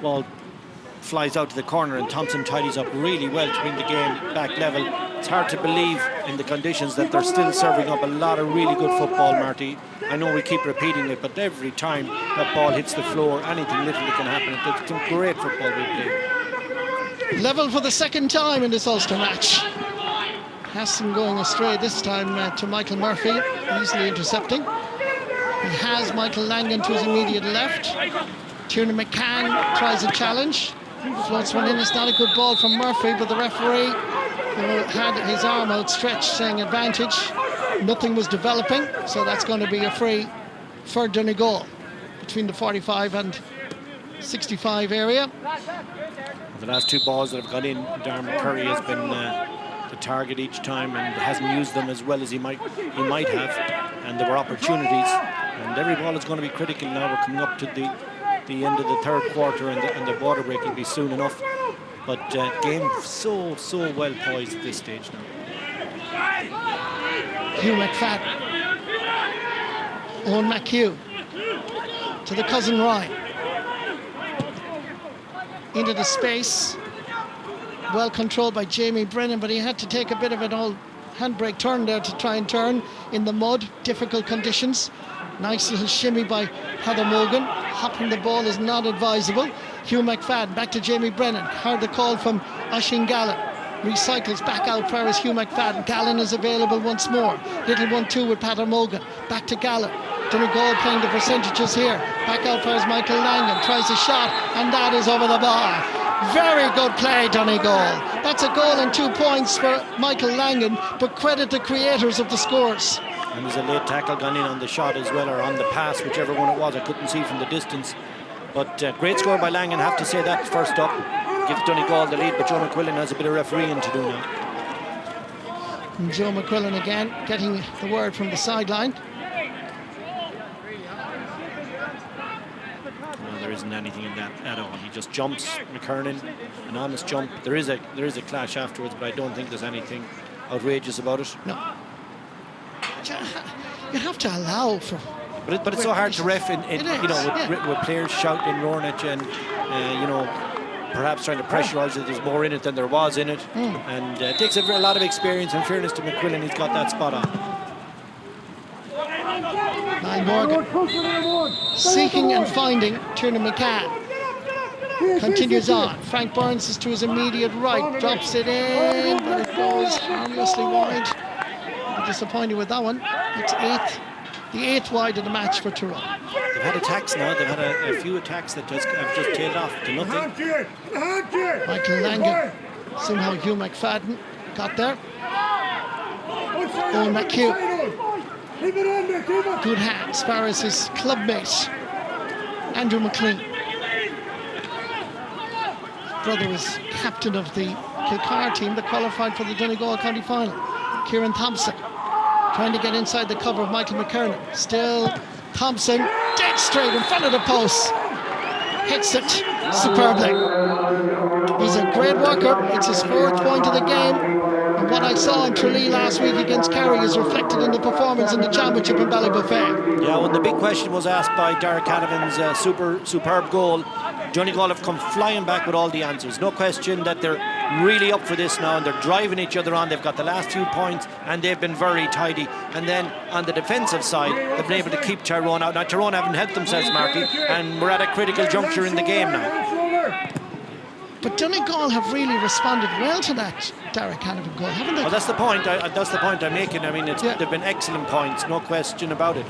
Ball flies out to the corner and Thompson tidies up really well to bring the game back level. It's hard to believe in the conditions that they're still serving up a lot of really good football, Marty. I know we keep repeating it, but every time that ball hits the floor, anything literally can happen. It's some great football we play. Level for the second time in this Ulster match. Hassan going astray this time to Michael Murphy, easily intercepting. He has Michael Langan to his immediate left. Tiernan McCann tries a challenge. Floats one in. It's not a good ball from Murphy, but the referee had his arm outstretched saying advantage. Nothing was developing, so that's going to be a free for Donegal between the 45 and 65 area. The last two balls that have gone in, Darren McCurry has been the target each time and hasn't used them as well as he might have, and there were opportunities, and every ball is going to be critical now. We're coming up to the end of the third quarter, and the water break will be soon enough, but game so well poised at this stage now. Hugh McFadden. Owen McHugh to the cousin Ryan. Into the space. Well controlled by Jamie Brennan, but he had to take a bit of an old handbrake turn there to try and turn in the mud. Difficult conditions. Nice little shimmy by Heather Mogan. Hopping the ball is not advisable. Hugh McFadden back to Jamie Brennan. Heard the call from Oisín Gallen. Recycles back out for his Hugh McFadden. Gallen is available once more. Little 1-2 with Heather Mogan. Back to Gallen. Donegal playing the percentages here. Back out for his Michael Langan. Tries a shot, and that is over the bar. Very good play, Donegal. That's a goal and 2 points for Michael Langan, but credit the creators of the scores. And there's a late tackle gone in on the shot as well, or on the pass, whichever one it was. I couldn't see from the distance. But great score by Langan, have to say that first up. Gives Donegal the lead, but Joe McQuillan has a bit of refereeing to do now. And Joe McQuillan again getting the word from the sideline. Well, there isn't anything in that at all. He just jumps, McKernan, an honest jump. There is a clash afterwards, but I don't think there's anything outrageous about it. No. You have to allow for. But it's so hard to ref with players shouting and roaring at you, and perhaps trying to pressurise it. There's more in it than there was in it. And it takes a lot of experience. In fairness to McQuillan, he's got that spot on. Niall Morgan seeking and finding Tiernan McCann. Continues on. Frank Burns is to his immediate right, drops it in, but it goes harmlessly wide. I'm disappointed with that one. It's the eighth wide of the match for Tyrone. They've had attacks now. They've had a few attacks that have just tailed off to nothing. Michael Langan, somehow Hugh McFadden got there. Owen McHugh, good hand as far as his clubmate Andrew McLean. His brother was captain of the Kilcar team that qualified for the Donegal County Final. Kieran Thompson trying to get inside the cover of Michael McKernan. Still Thompson, dead straight in front of the post. Hits it superbly. He's a great worker. It's his 4th point of the game. And what I saw in Tralee last week against Kerry is reflected in the performance in the championship in Ballybuffet. Yeah, when the big question was asked by Derek Canavan's superb goal, Donegal have come flying back with all the answers. No question that they're really up for this now, and they're driving each other on. They've got the last few points, and they've been very tidy. And then on the defensive side, they've been able to keep Tyrone out. Now, Tyrone haven't helped themselves, Marty, and we're at a critical juncture in the game now. But Donegal have really responded well to that Derek Canavan goal, haven't they? Well, that's the point. That's the point I'm making. I mean, they've been excellent points, no question about it.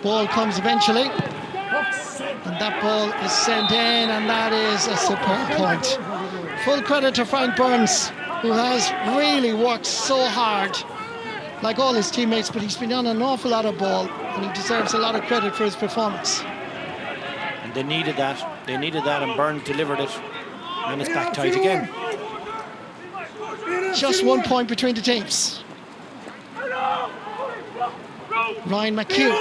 Ball comes eventually, and that ball is sent in, and that is a superb point. Full credit to Frank Burns, who has really worked so hard, like all his teammates, but he's been on an awful lot of ball, and he deserves a lot of credit for his performance. And they needed that. They needed that, and Burns delivered it. And it's back tight again. Just 1 point between the teams. Ryan McHugh.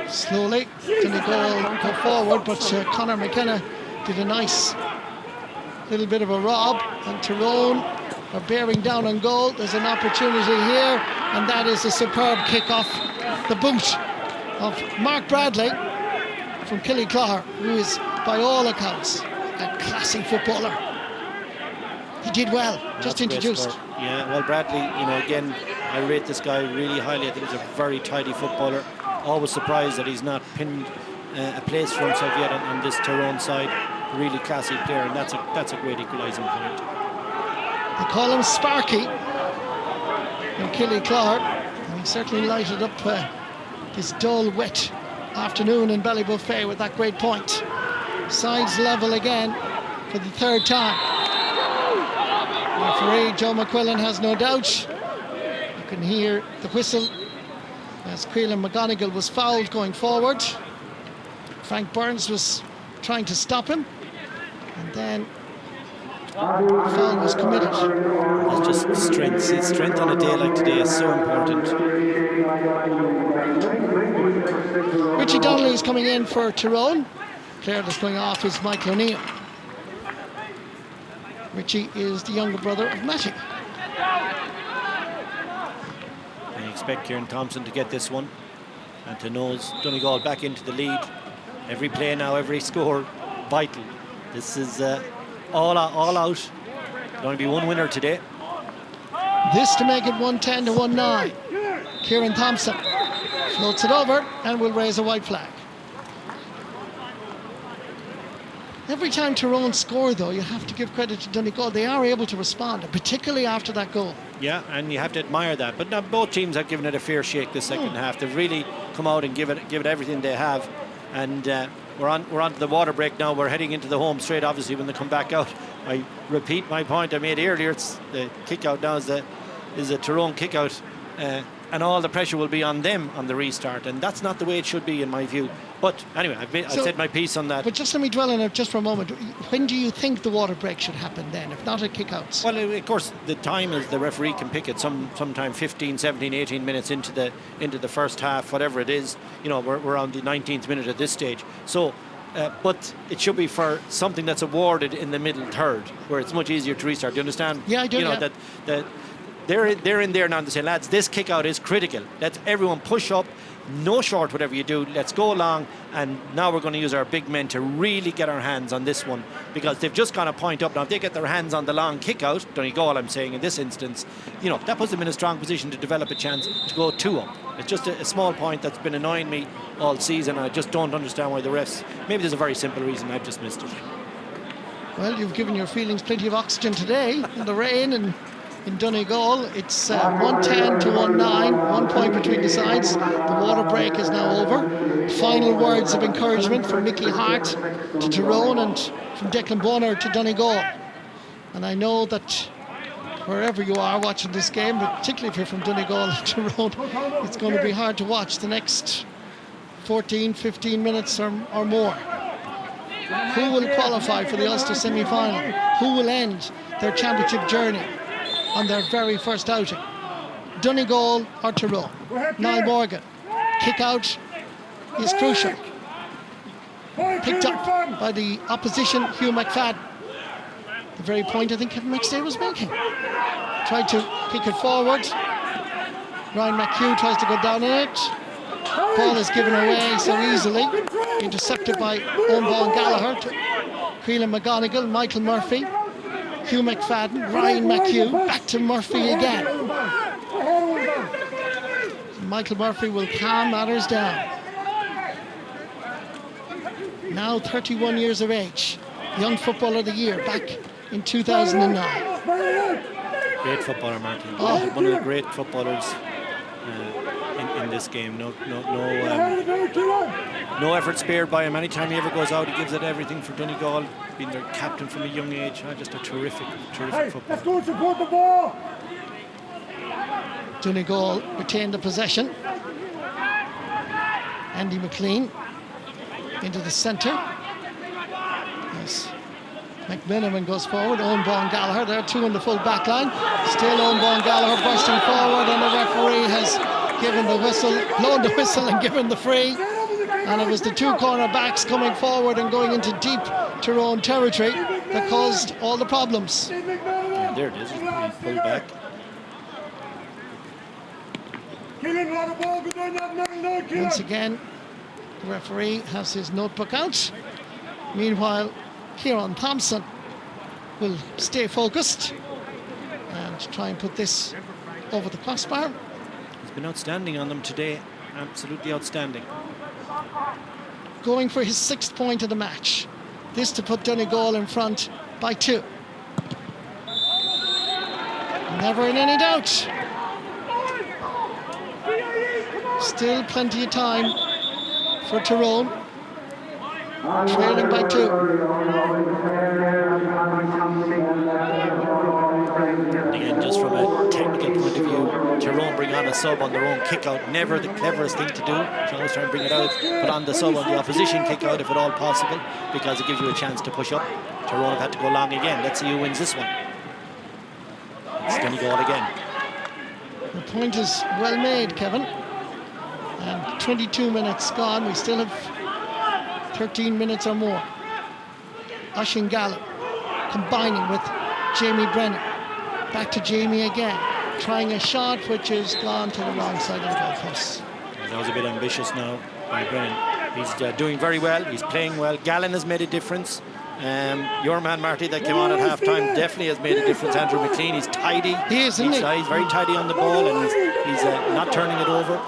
Slowly, Donegal go forward, but Conor McKenna did a nice little bit of a rob, and Tyrone are bearing down on goal. There's an opportunity here, and that is a superb kick off the boot of Mark Bradley from Killyclare, who is, by all accounts, a classy footballer. He did well, just introduced. Yeah, well, Bradley, again, I rate this guy really highly. I think he's a very tidy footballer. Always surprised that he's not pinned a place for himself yet on this Tyrone side. Really classy player, and that's a great equalising point. They call him Sparky from Killyclare, and he certainly lighted up this dull, wet afternoon in Ballybuffet with that great point. Sides level again for the 3rd time. Referee Joe McQuillan has no doubt. You can hear the whistle as Creelan McGonigal was fouled going forward. Frank Burns was trying to stop him, and then foul was committed. It's just strength. Strength on a day like today is so important. Richie Donnelly is coming in for Tyrone. Player that's going off is Michael O'Neill. Richie is the younger brother of Matty. I expect Kieran Thompson to get this one, and to nose Donegal back into the lead. Every play now, every score, vital. This is all out. There'll only be one winner today. This to make it 110 to 1-9. Kieran Thompson floats it over and will raise a white flag. Every time Tyrone score, though, you have to give credit to Donegal. They are able to respond, particularly after that goal. Yeah, and you have to admire that. But now both teams have given it a fair shake this second half. They've really come out and give it everything they have. And we're on to the water break now. We're heading into the home straight, obviously, when they come back out. I repeat my point I made earlier. It's the kick out now is a Tyrone kick out. And all the pressure will be on them on the restart, and that's not the way it should be in my view. But anyway, I said my piece on that. But just let me dwell on it just for a moment. When do you think the water break should happen then, if not at kick-outs? Well, of course, the time is the referee can pick it sometime 15, 17, 18 minutes into the first half, whatever it is. We're on the 19th minute at this stage. So, but it should be for something that's awarded in the middle third, where it's much easier to restart. Do you understand? Yeah, I do. That they're in there now to say, lads, this kick out is critical. Let's everyone push up, no short whatever you do, let's go along, and now we're going to use our big men to really get our hands on this one, because they've just gone a point up. Now if they get their hands on the long kick out, Donegal I'm saying in this instance, that puts them in a strong position to develop a chance to go 2 up. It's just a small point that's been annoying me all season. I just don't understand why the refs, maybe there's a very simple reason, I've just missed it. Well, you've given your feelings plenty of oxygen today in the rain and in Donegal. It's 110 to 19, 1 point between the sides. The water break is now over. Final words of encouragement from Mickey Harte to Tyrone and from Declan Bonner to Donegal. And I know that wherever you are watching this game, but particularly if you're from Donegal and Tyrone, it's going to be hard to watch the next 14, 15 minutes or more. Who will qualify for the Ulster semi-final? Who will end their championship journey on their very first outing? Donegal or Tyrone? Niall Morgan. Kick out is crucial. Picked up by the opposition, Hugh McFadden. The very point I think Kevin McStay was making. Tried to kick it forward. Ryan McHugh tries to go down in it. Ball is given away so easily. Intercepted by Owen Gallagher to Creelan McGonigal, Michael Murphy, Hugh McFadden, Ryan McHugh, back to Murphy again. Michael Murphy will calm matters down. Now 31 years of age, Young Footballer of the Year, back in 2009. Great footballer, Martin. One of the great footballers in this game. No effort spared by him. Anytime he ever goes out, he gives it everything for Donegal. Being their captain from a young age. Just a terrific footballer. Let's go support the ball. Donegal retained the possession. Andy McLean into the centre. Yes. McMiniman goes forward. Owen Gallagher. There are 2 in the full back line. Still Owen Gallagher bursting forward, and the referee has given the whistle, blown the whistle and given the free. And it was the 2 cornerbacks coming forward and going into deep Tyrone territory that caused all the problems. And there it is. He's pulled back. Once again, the referee has his notebook out. Meanwhile, Kieran Thompson will stay focused and try and put this over the crossbar. He's been outstanding on them today. Absolutely outstanding. Going for his 6th point of the match. This to put Donegal in front by 2. Never in any doubt. Still plenty of time for Tyrone. Trailing by 2. Again, just from a technical point of view, Tyrone bring on a sub on their own kick out. Never the cleverest thing to do. Should always try and bring it out, put on the sub on the opposition kick out if at all possible, because it gives you a chance to push up. Tyrone have had to go long again. Let's see who wins this one. It's Donegal again. The point is well made, Kevin. And 22 minutes gone. We still have 13 minutes or more. Oisín Gallup combining with Jamie Brennan. Back to Jamie again. Trying a shot which has gone to the wrong side of the goalpost. That was a bit ambitious now by Brennan. He's doing very well. He's playing well. Gallen has made a difference. Your man Marty that came on at half-time definitely has made a difference. Andrew McLean, he's tidy. He is, isn't he? He's very tidy on the ball, and he's not turning it over.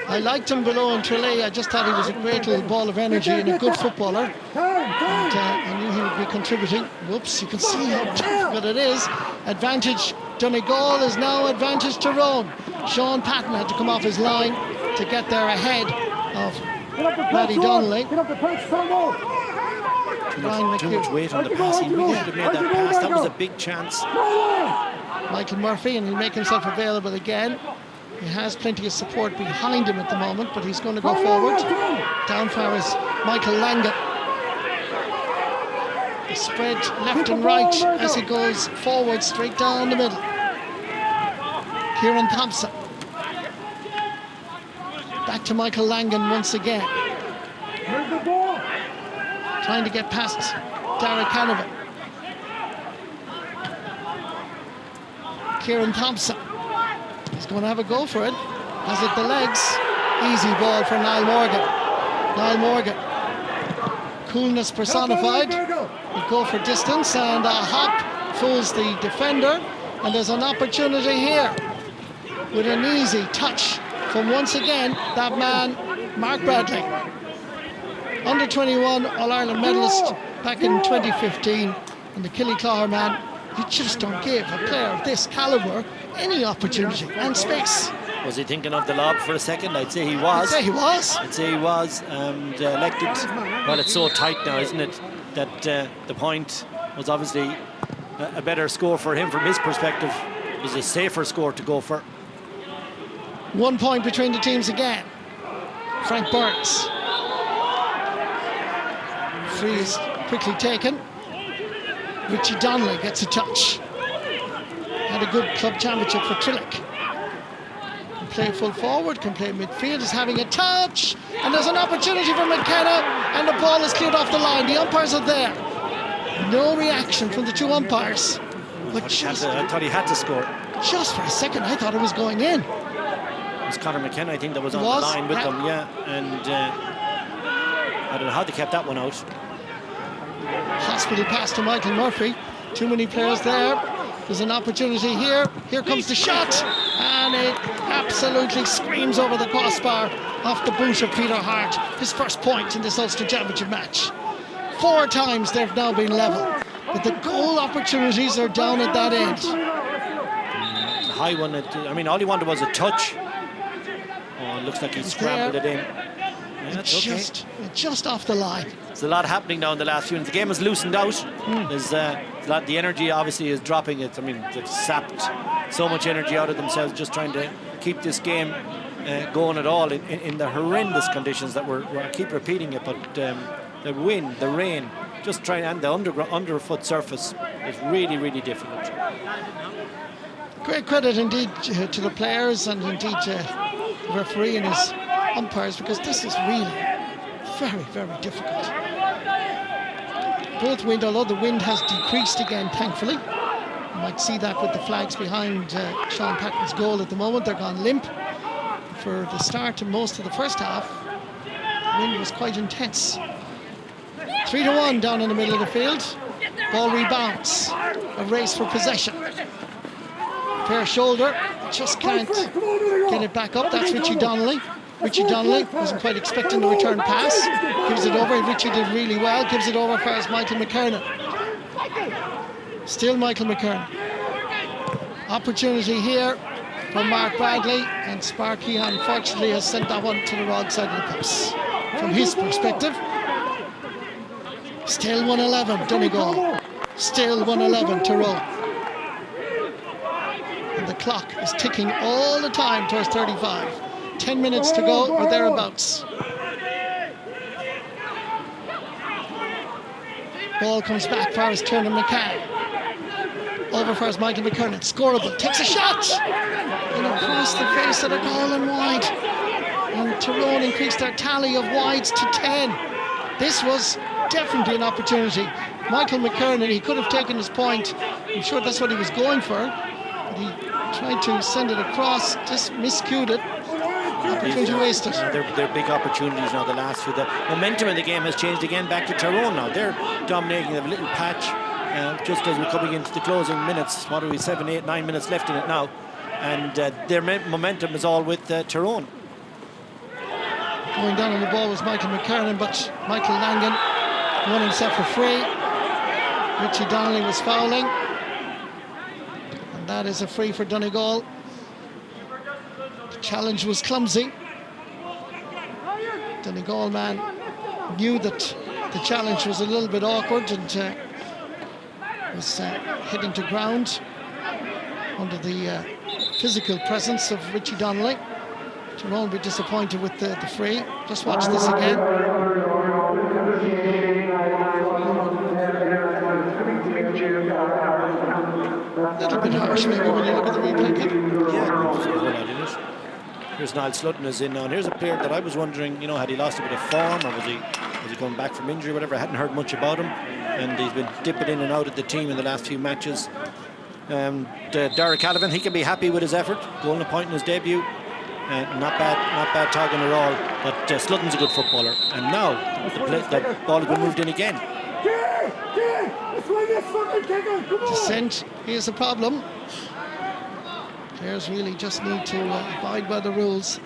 I liked him below in Tralee. I just thought he was a great little ball of energy and a good footballer. And I knew he would be contributing. Whoops, you can see how difficult it is. Advantage Donegal is now advantage Tyrone. Sean Patton had to come off his line to get there ahead of Paddy Donnelly. Too much weight on the pass. He really should have made that pass. That was a big chance. Michael Murphy, and he'll make himself available again. He has plenty of support behind him at the moment, but he's going to go forward. Down far is Michael Langan. The spread left and right as he goes forward, straight down the middle. Kieran Thompson. Back to Michael Langan once again. Trying to get past Derek Canavan. Kieran Thompson. He's going to have a go for it. Has it the legs? Easy ball for Niall Morgan. Niall Morgan. Coolness personified. He'll go for distance, and a hop fools the defender. And there's an opportunity here with an easy touch from, once again, that man, Mark Bradley. Under 21 All-Ireland medalist back in 2015. And the Killyclare man, you just don't give a player of this calibre any opportunity and space. Was he thinking of the lob for a second? I'd say he was. I'd say he was. And elected. Well, it's so tight now, isn't it? That the point was obviously a better score for him from his perspective. It was a safer score to go for. 1 point between the teams again. Frank Burns. Free is quickly taken. Richie Donnelly gets a touch. Had a good club championship for Trillick. Can play full forward, can play midfield, is having a touch. And there's an opportunity for McKenna, and the ball is cleared off the line. The umpires are there. No reaction from the two umpires. But I thought he had to score. Just for a second, I thought it was going in. It was Conor McKenna, I think, that was on the line with them, yeah. And I don't know how they kept that one out. Hospital pass to Michael Murphy. Too many players there. There's an opportunity here. Here comes the shot. And it absolutely screams over the crossbar off the boot of Peter Harte. His first point in this Ulster Championship match. 4 times they've now been level. But the goal opportunities are down at that end. The high one, I mean, all he wanted was a touch. Oh, it looks like he scrambled it in. Yeah, just off the line. There's a lot happening now in the last few minutes. The game has loosened out. There's a lot. The energy obviously is dropping. I mean, they've sapped so much energy out of themselves just trying to keep this game going at all in the horrendous conditions that I keep repeating it. But the wind, the rain, just trying, and the underfoot surface is really, really difficult. Great credit indeed to the players and indeed the referee and his umpires, because this is really very, very difficult. Both wind, although the wind has decreased again, thankfully. You might see that with the flags behind Sean Patton's goal at the moment. They're gone limp. For the start of most of the first half, the wind was quite intense. 3-1 down in the middle of the field. Ball rebounds. A race for possession. Fair shoulder, just can't get it back up. That's Richie Donnelly. Richie Donnelly wasn't quite expecting the return pass. Gives it over. Richie did really well. Gives it over as Michael McKernan. Still Michael McKernan. Opportunity here for Mark Bradley, and Sparky unfortunately has sent that one to the wrong side of the post. From his perspective, still 1-11 Donegal. Still 1-11 Tyrone. And the clock is ticking all the time towards 35. 10 minutes to go or thereabouts. Ball comes back for his turn to McCann. Over for his Michael McKernan. Scoreable. Takes a shot. And across the face of the goal and wide. And Tyrone increased their tally of wides to 10. This was definitely an opportunity. Michael McKernan, he could have taken his point. I'm sure that's what he was going for. But he tried to send it across, just miscued it. Opportunity wasted. They're big opportunities now, the last few. The momentum in the game has changed again back to Tyrone now. They're dominating. They have a little patch just as we're coming into the closing minutes. What are we, 7, 8, 9 minutes left in it now. And their momentum is all with Tyrone. Going down on the ball was Michael McKernan, but Michael Langan won himself a free. Richie Donnelly was fouling. And that is a free for Donegal. The challenge was clumsy. Donegal man knew that the challenge was a little bit awkward and was heading to ground under the physical presence of Richie Donnelly. Tyrone will be disappointed with the free. Just watch this again. A little bit harsh maybe when you look at the replay, Kevin. Yeah, here's Niall Slutton is in now, and here's a player that I was wondering, you know, had he lost a bit of form, or was he coming back from injury, whatever. I hadn't heard much about him, and he's been dipping in and out of the team in the last few matches. Derek Callaghan, he can be happy with his effort. Goal and a point in his debut. Not bad target at all. But Sludden's a good footballer. And now the ball has been moved in again. Descent is a problem. Players really just need to abide by the rules.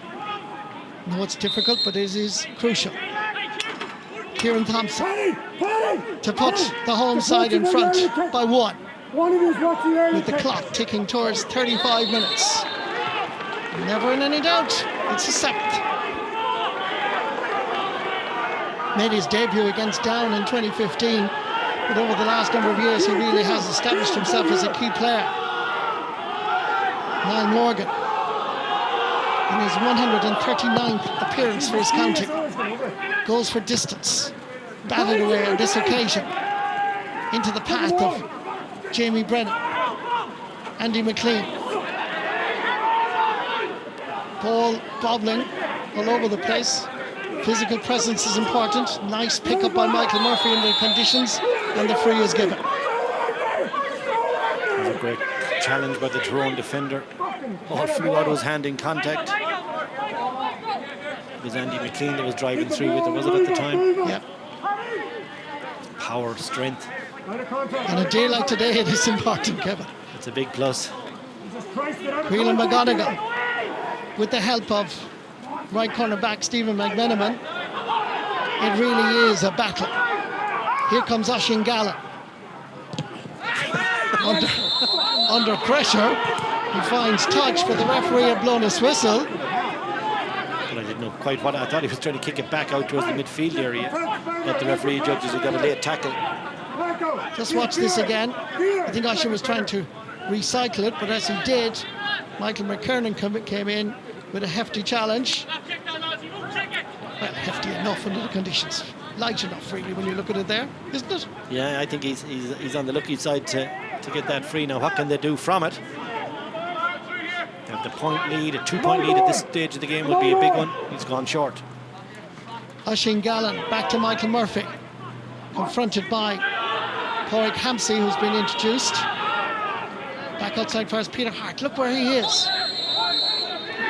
No, it's difficult, but it is crucial. Kieran Thompson to put the home side in front by 1. With the clock ticking towards 35 minutes. Never in any doubt, it's the 7th. Made his debut against Down in 2015, but over the last number of years he really has established himself as a key player. Niall Morgan, in his 139th appearance for his county, goes for distance, batted away on this occasion into the path of Jamie Brennan, Andy McLean. Ball bobbling all over the place. Physical presence is important. Nice pickup by Michael Murphy in the conditions, and the free is given. It was a great challenge by the Tyrone defender. All flew out of his hand in contact. It was Andy McLean that was driving through with it, was it at the time? Yeah. Power, strength. On a day like today, it is important, Kevin. It's a big plus. Quillan McGonigal, with the help of right corner back Stephen McMenamin, it really is a battle. Here comes Oisín Gallen. Under pressure, he finds touch, but the referee had blown his whistle. But I didn't know quite what. I thought he was trying to kick it back out towards the midfield area, but the referee judges he got a late tackle. Just watch this again. I think Oisín was trying to recycle it, but as he did, Michael McKernan came in with a hefty challenge. Well, hefty enough under the conditions. Light enough, really, when you look at it there, isn't it? Yeah, I think he's on the lucky side to get that free. Now, what can they do from it? Have the point lead, a 2-point lead at this stage of the game would be a big one. He's gone short. Oisín Gallen back to Michael Murphy, confronted by Pádraig Hampsey, who's been introduced. Back outside first, Peter Harte. Look where he is.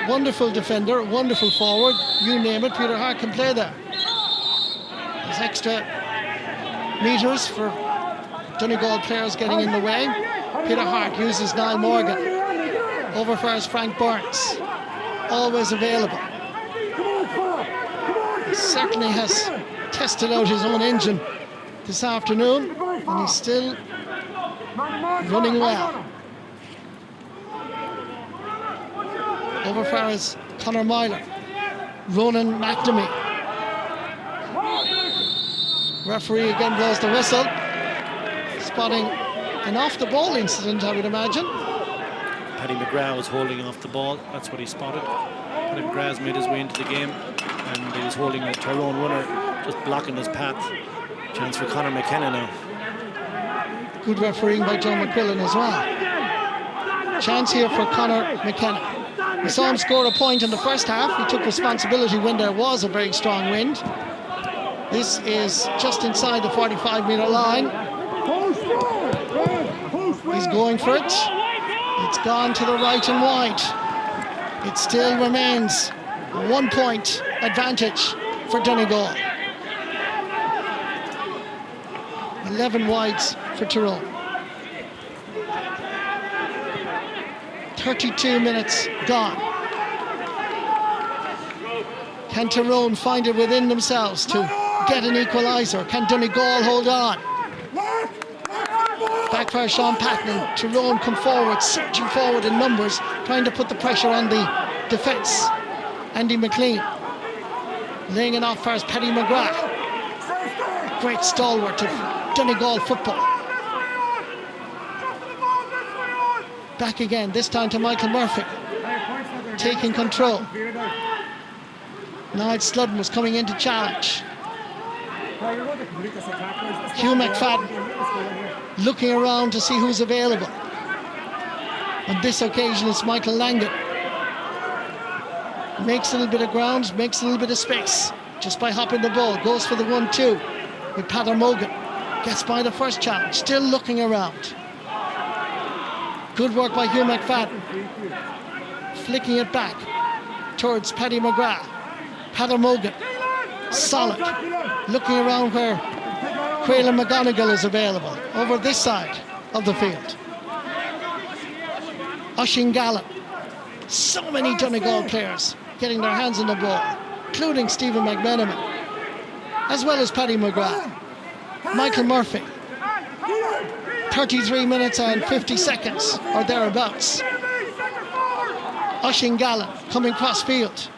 Wonderful defender, wonderful forward, you name it, Peter Harte can play there. There's extra metres for Donegal players getting in the way. Peter Harte uses Niall Morgan. Over first, Frank Burns. Always available. He certainly has tested out his own engine this afternoon, and he's still running well. Over far is Conor Myler. Ronan McNamee. Referee again blows the whistle. Spotting an off-the-ball incident, I would imagine. Paddy McGrath was holding off the ball. That's what he spotted. Paddy McGrath's made his way into the game, and he was holding a Tyrone runner, just blocking his path. Chance for Conor McKenna now. Good refereeing by John McQuillan as well. Chance here for Conor McKenna. We saw him score a point in the first half. He took responsibility when there was a very strong wind. This is just inside the 45-metre line. He's going for it. It's gone to the right and wide. It still remains a 1-point advantage for Donegal. 11 wides for Tyrone. 32 minutes gone. Can Tyrone find it within themselves to get an equaliser? Can Donegal hold on? Back for Sean Patton. Tyrone come forward, surging forward in numbers, trying to put the pressure on the defence. Andy McLean laying it off first, Paddy McGrath. Great stalwart of Donegal football. Back again, this time to Michael Murphy, taking control. Niall Sludden was coming in to challenge. Hugh McFadden looking around to see who's available. On this occasion, it's Michael Langan. Makes a little bit of ground, makes a little bit of space just by hopping the ball. Goes for the 1-2 with Peadar Mogan. Gets by the first challenge, still looking around. Good work by Hugh McFadden. Flicking it back towards Paddy McGrath. Peadar Mogan, solid. Looking around where Caolan McGonigal is available, over this side of the field. Oisín Gallen. So many Donegal players getting their hands on the ball, including Stephen McMenamin, as well as Paddy McGrath. Michael Murphy. 33 minutes and 50 seconds or thereabouts. Oisín Gallen coming cross field.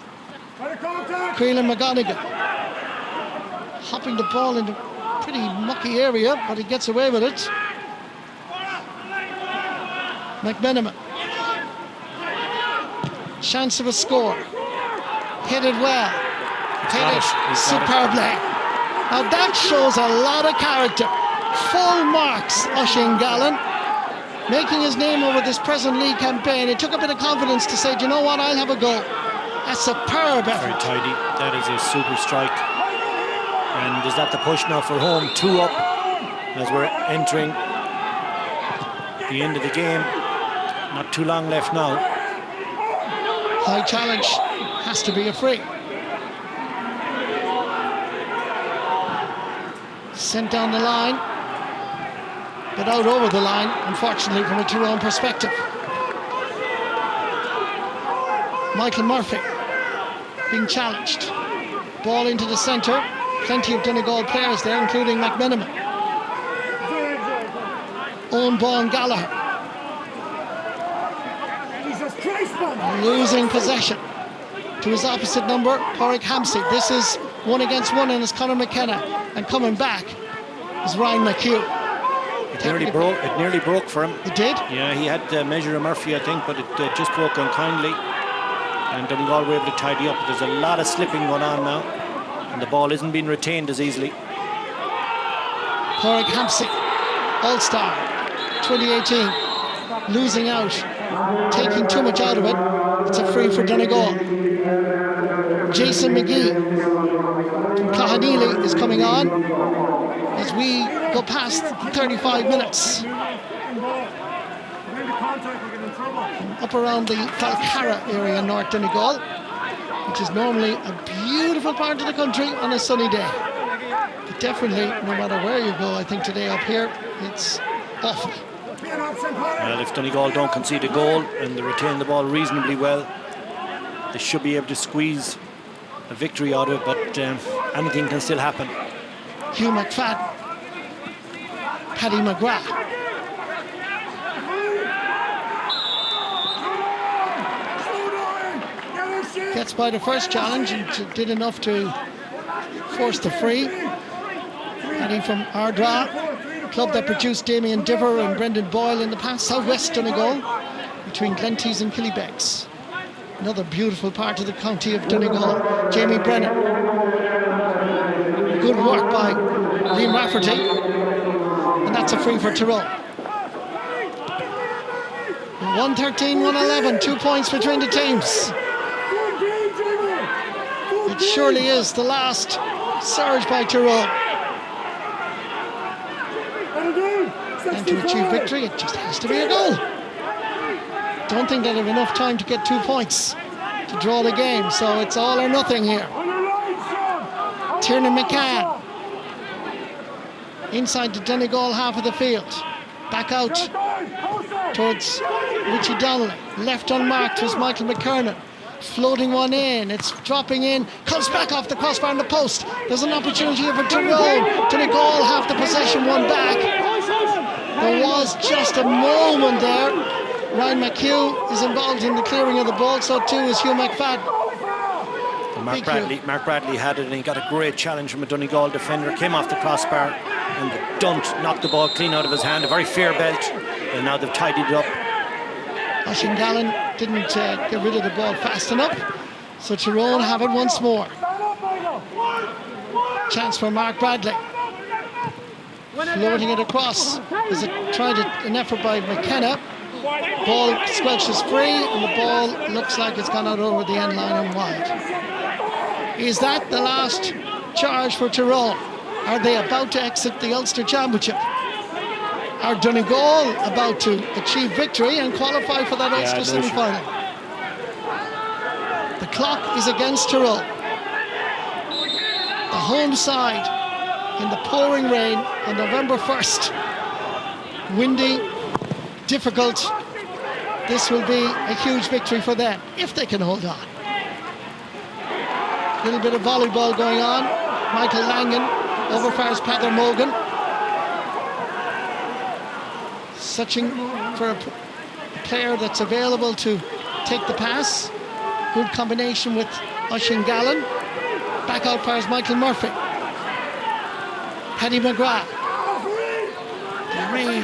Caolan McGonigal hopping the ball into a pretty mucky area, but he gets away with it. McMenamin. Chance of a score. Headed well. Headed superbly. Now that shows a lot of character. Full marks, Oisín Gallen, making his name over this present league campaign. It took a bit of confidence to say, do you know what, I'll have a go. A superb effort. Very tidy. That is a super strike. And is that the push now for home? 2 up as we're entering the end of the game. Not too long left now. High challenge has to be a free. Sent down the line, but out over the line, unfortunately, from a Tyrone perspective. Michael Murphy being challenged. Ball into the centre. Plenty of Donegal players there, including McMenamin. Owen Baughan Gallagher. Losing possession to his opposite number, Pádraig Hampsey. This is 1-against-1, and it's Conor McKenna. And coming back is Ryan McHugh. It nearly broke for him. It did? Yeah, he had measure of Murphy, I think, but it just broke unkindly. And Donegal were able to tidy up. There's a lot of slipping going on now, and the ball isn't being retained as easily. Pádraig Hampsey, All-Star 2018, losing out, taking too much out of it. It's a free for Donegal. Jason McGee from Clahanneely is coming on as we go past 35 minutes. Up around the Falcarra area in North Donegal, which is normally a beautiful part of the country on a sunny day. But definitely, no matter where you go, I think today up here, it's awful. Well, if Donegal don't concede a goal and they retain the ball reasonably well, they should be able to squeeze a victory out of it, but anything can still happen. Hugh McFadden, Paddy McGrath. Gets by the first challenge and did enough to force the free. Paddy from Ardra, club that produced Damien Diver and Brendan Boyle in the past, Southwest Donegal, between Glentees and Killybegs. Another beautiful part of the county of Donegal. Jamie Brennan. Good work by Liam Rafferty. And that's a free for Tyrone. 113-111, 2 points between the teams. It surely is the last surge by Tyrone. And to achieve victory, it just has to be a goal. Don't think they'll have enough time to get 2 points to draw the game, so it's all or nothing here. Tiernan McCann inside the Donegal half of the field, back out towards Richie Donnelly. Left unmarked was Michael McKernan, floating one in, it's dropping in, comes back off the crossbar on the post. There's an opportunity here for Tyrone. Donegal have the possession, one back. There was just a moment there. Ryan McHugh is involved in the clearing of the ball, so too is Hugh McFadden. Mark Bradley had it, and he got a great challenge from a Donegal defender. Came off the crossbar and the dunt knocked the ball clean out of his hand. A very fair belt, and now they've tidied it up. Oisín Gallen didn't get rid of the ball fast enough, so Tyrone have it once more. Chance for Mark Bradley. Floating it across. Is it tried an effort by McKenna? Ball squelches free, and the ball looks like it's gone out over the end line and wide. Is that the last charge for Tyrone? Are they about to exit the Ulster Championship? Are Donegal about to achieve victory and qualify for that Ulster semi-final? The clock is against Tyrone. The home side in the pouring rain on November 1st. Windy, difficult. This will be a huge victory for them if they can hold on. A little bit of volleyball going on. Michael Langan over fires Peter Morgan. Searching for a player that's available to take the pass. Good combination with Oisín Gallen. Back out fires Michael Murphy. Paddy McGrath. The rain.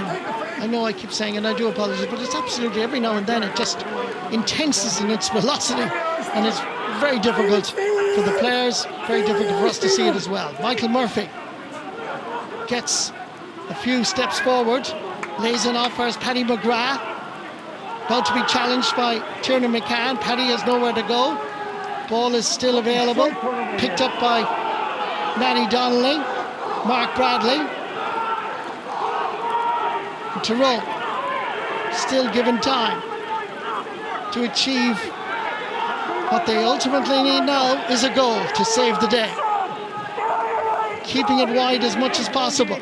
I know I keep saying, and I do apologize, but it's absolutely every now and then it just intenses in its velocity, and it's very difficult for the players, very difficult for us to see it as well. Michael Murphy gets a few steps forward, lays it off for Paddy McGrath, about to be challenged by Tiernan McCann. Paddy has nowhere to go. Ball is still available, picked up by Manny Donnelly, Mark Bradley. And Tyrone still given time to achieve what they ultimately need now is a goal to save the day. Keeping it wide as much as possible.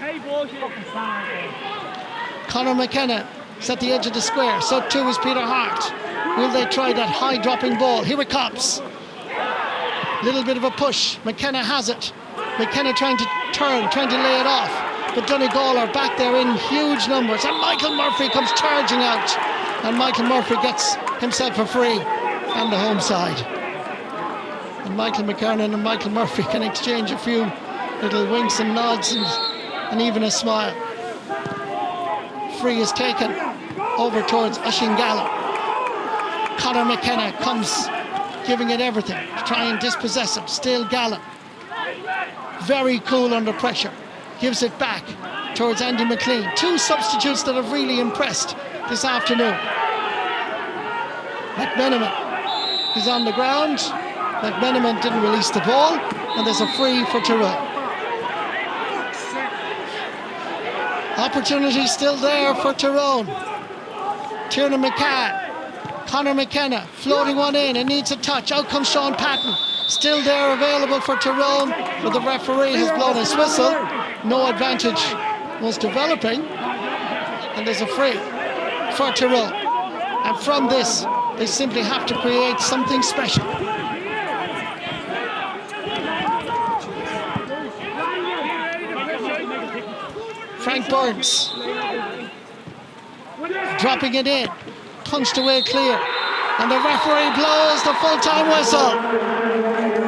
Conor McKenna is at the edge of the square. So too is Peter Harte. Will they try that high dropping ball? Here it comes. Little bit of a push. McKenna has it. McKenna trying to turn, trying to lay it off. But Donegal are back there in huge numbers. And Michael Murphy comes charging out. And Michael Murphy gets himself a free on the home side. And Michael McKernan and Michael Murphy can exchange a few little winks and nods and even a smile. Free is taken over towards Oisín Gallen. Conor McKenna comes giving it everything to try and dispossess him. Still Gallen. Very cool under pressure. Gives it back towards Andy McLean. Two substitutes that have really impressed this afternoon. McMenamin is on the ground. McMenamin didn't release the ball, and there's a free for Tyrone. Opportunity still there for Tyrone. Tiernan McCann. Conor McKenna floating one in and needs a touch. Out comes Sean Patton. Still there available for Tyrone, but the referee has blown his whistle. No advantage was developing. And there's a free for Tyrone. And from this, they simply have to create something special. Frank Burns dropping it in, punched away clear, and the referee blows the full-time whistle.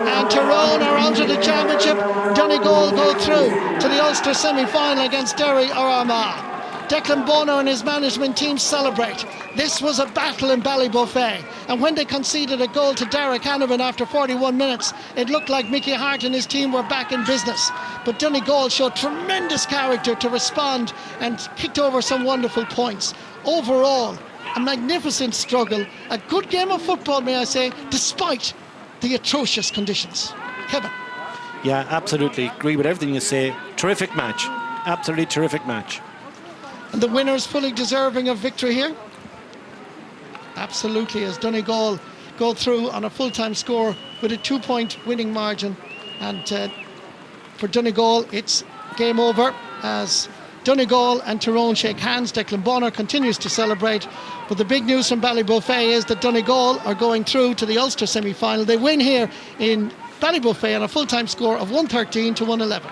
And Tyrone are out of the championship. Donegal go through to the Ulster semi-final against Derry or Armagh. Declan Bonner and his management team celebrate. This was a battle in Ballybofey, and when they conceded a goal to Derek Hannivan after 41 minutes, it looked like Mickey Harte and his team were back in business. But Donegal showed tremendous character to respond and kicked over some wonderful points. Overall, a magnificent struggle, a good game of football, may I say, despite the atrocious conditions. Kevin. Yeah, absolutely agree with everything you say. Terrific match, absolutely terrific match. And the winners fully deserving of victory here? Absolutely, as Donegal go through on a full-time score with a 2-point winning margin. And for Donegal, it's game over as Donegal and Tyrone shake hands. Declan Bonner continues to celebrate. But the big news from Ballybofey is that Donegal are going through to the Ulster semi-final. They win here in Ballybofey on a full-time score of 113 to 111.